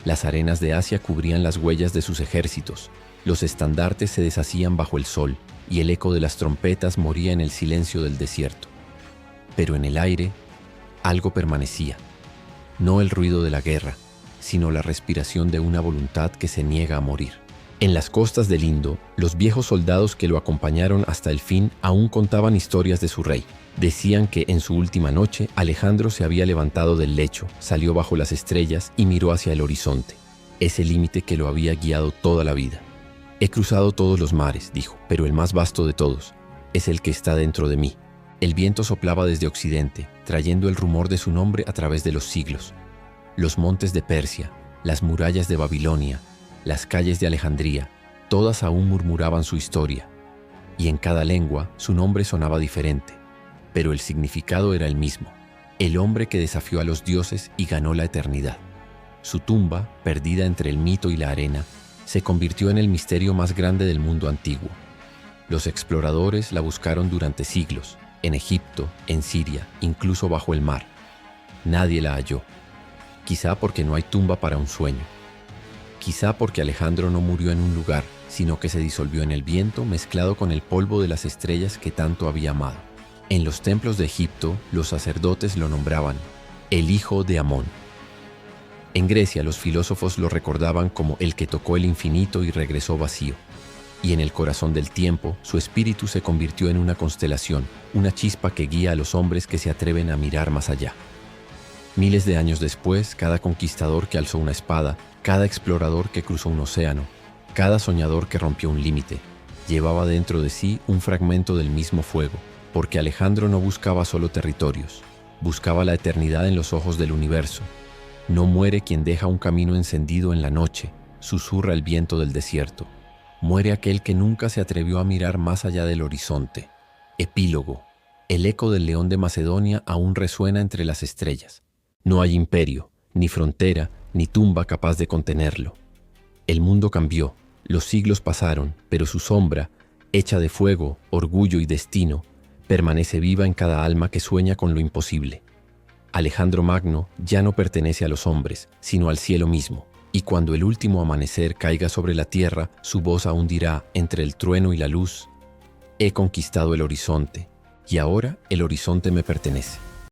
Las arenas de Asia cubrían las huellas de sus ejércitos, los estandartes se deshacían bajo el sol, y el eco de las trompetas moría en el silencio del desierto. Pero en el aire, algo permanecía. No el ruido de la guerra, sino la respiración de una voluntad que se niega a morir. En las costas del Indo, los viejos soldados que lo acompañaron hasta el fin aún contaban historias de su rey. Decían que en su última noche, Alejandro se había levantado del lecho, salió bajo las estrellas y miró hacia el horizonte, ese límite que lo había guiado toda la vida. He cruzado todos los mares, dijo, pero el más vasto de todos es el que está dentro de mí. El viento soplaba desde occidente, trayendo el rumor de su nombre a través de los siglos. Los montes de Persia, las murallas de Babilonia, las calles de Alejandría, todas aún murmuraban su historia. Y en cada lengua su nombre sonaba diferente, pero el significado era el mismo. el hombre que desafió a los dioses y ganó la eternidad. Su tumba, perdida entre el mito y la arena, se convirtió en el misterio más grande del mundo antiguo. Los exploradores la buscaron durante siglos, en Egipto, en Siria, incluso bajo el mar. Nadie la halló. Quizá porque no hay tumba para un sueño. Quizá porque Alejandro no murió en un lugar, sino que se disolvió en el viento mezclado con el polvo de las estrellas que tanto había amado. En los templos de Egipto, los sacerdotes lo nombraban el hijo de Amón. En Grecia, los filósofos lo recordaban como el que tocó el infinito y regresó vacío. Y en el corazón del tiempo, su espíritu se convirtió en una constelación, una chispa que guía a los hombres que se atreven a mirar más allá. Miles de años después, cada conquistador que alzó una espada, cada explorador que cruzó un océano, cada soñador que rompió un límite, llevaba dentro de sí un fragmento del mismo fuego, porque Alejandro no buscaba solo territorios, buscaba la eternidad en los ojos del universo. No muere quien deja un camino encendido en la noche, susurra el viento del desierto. Muere aquel que nunca se atrevió a mirar más allá del horizonte. Epílogo. El eco del león de Macedonia aún resuena entre las estrellas. No hay imperio, ni frontera, ni tumba capaz de contenerlo. El mundo cambió, los siglos pasaron, pero su sombra, hecha de fuego, orgullo y destino, permanece viva en cada alma que sueña con lo imposible. Alejandro Magno ya no pertenece a los hombres, sino al cielo mismo, y cuando el último amanecer caiga sobre la tierra, su voz aún dirá, entre el trueno y la luz: he conquistado el horizonte, y ahora el horizonte me pertenece.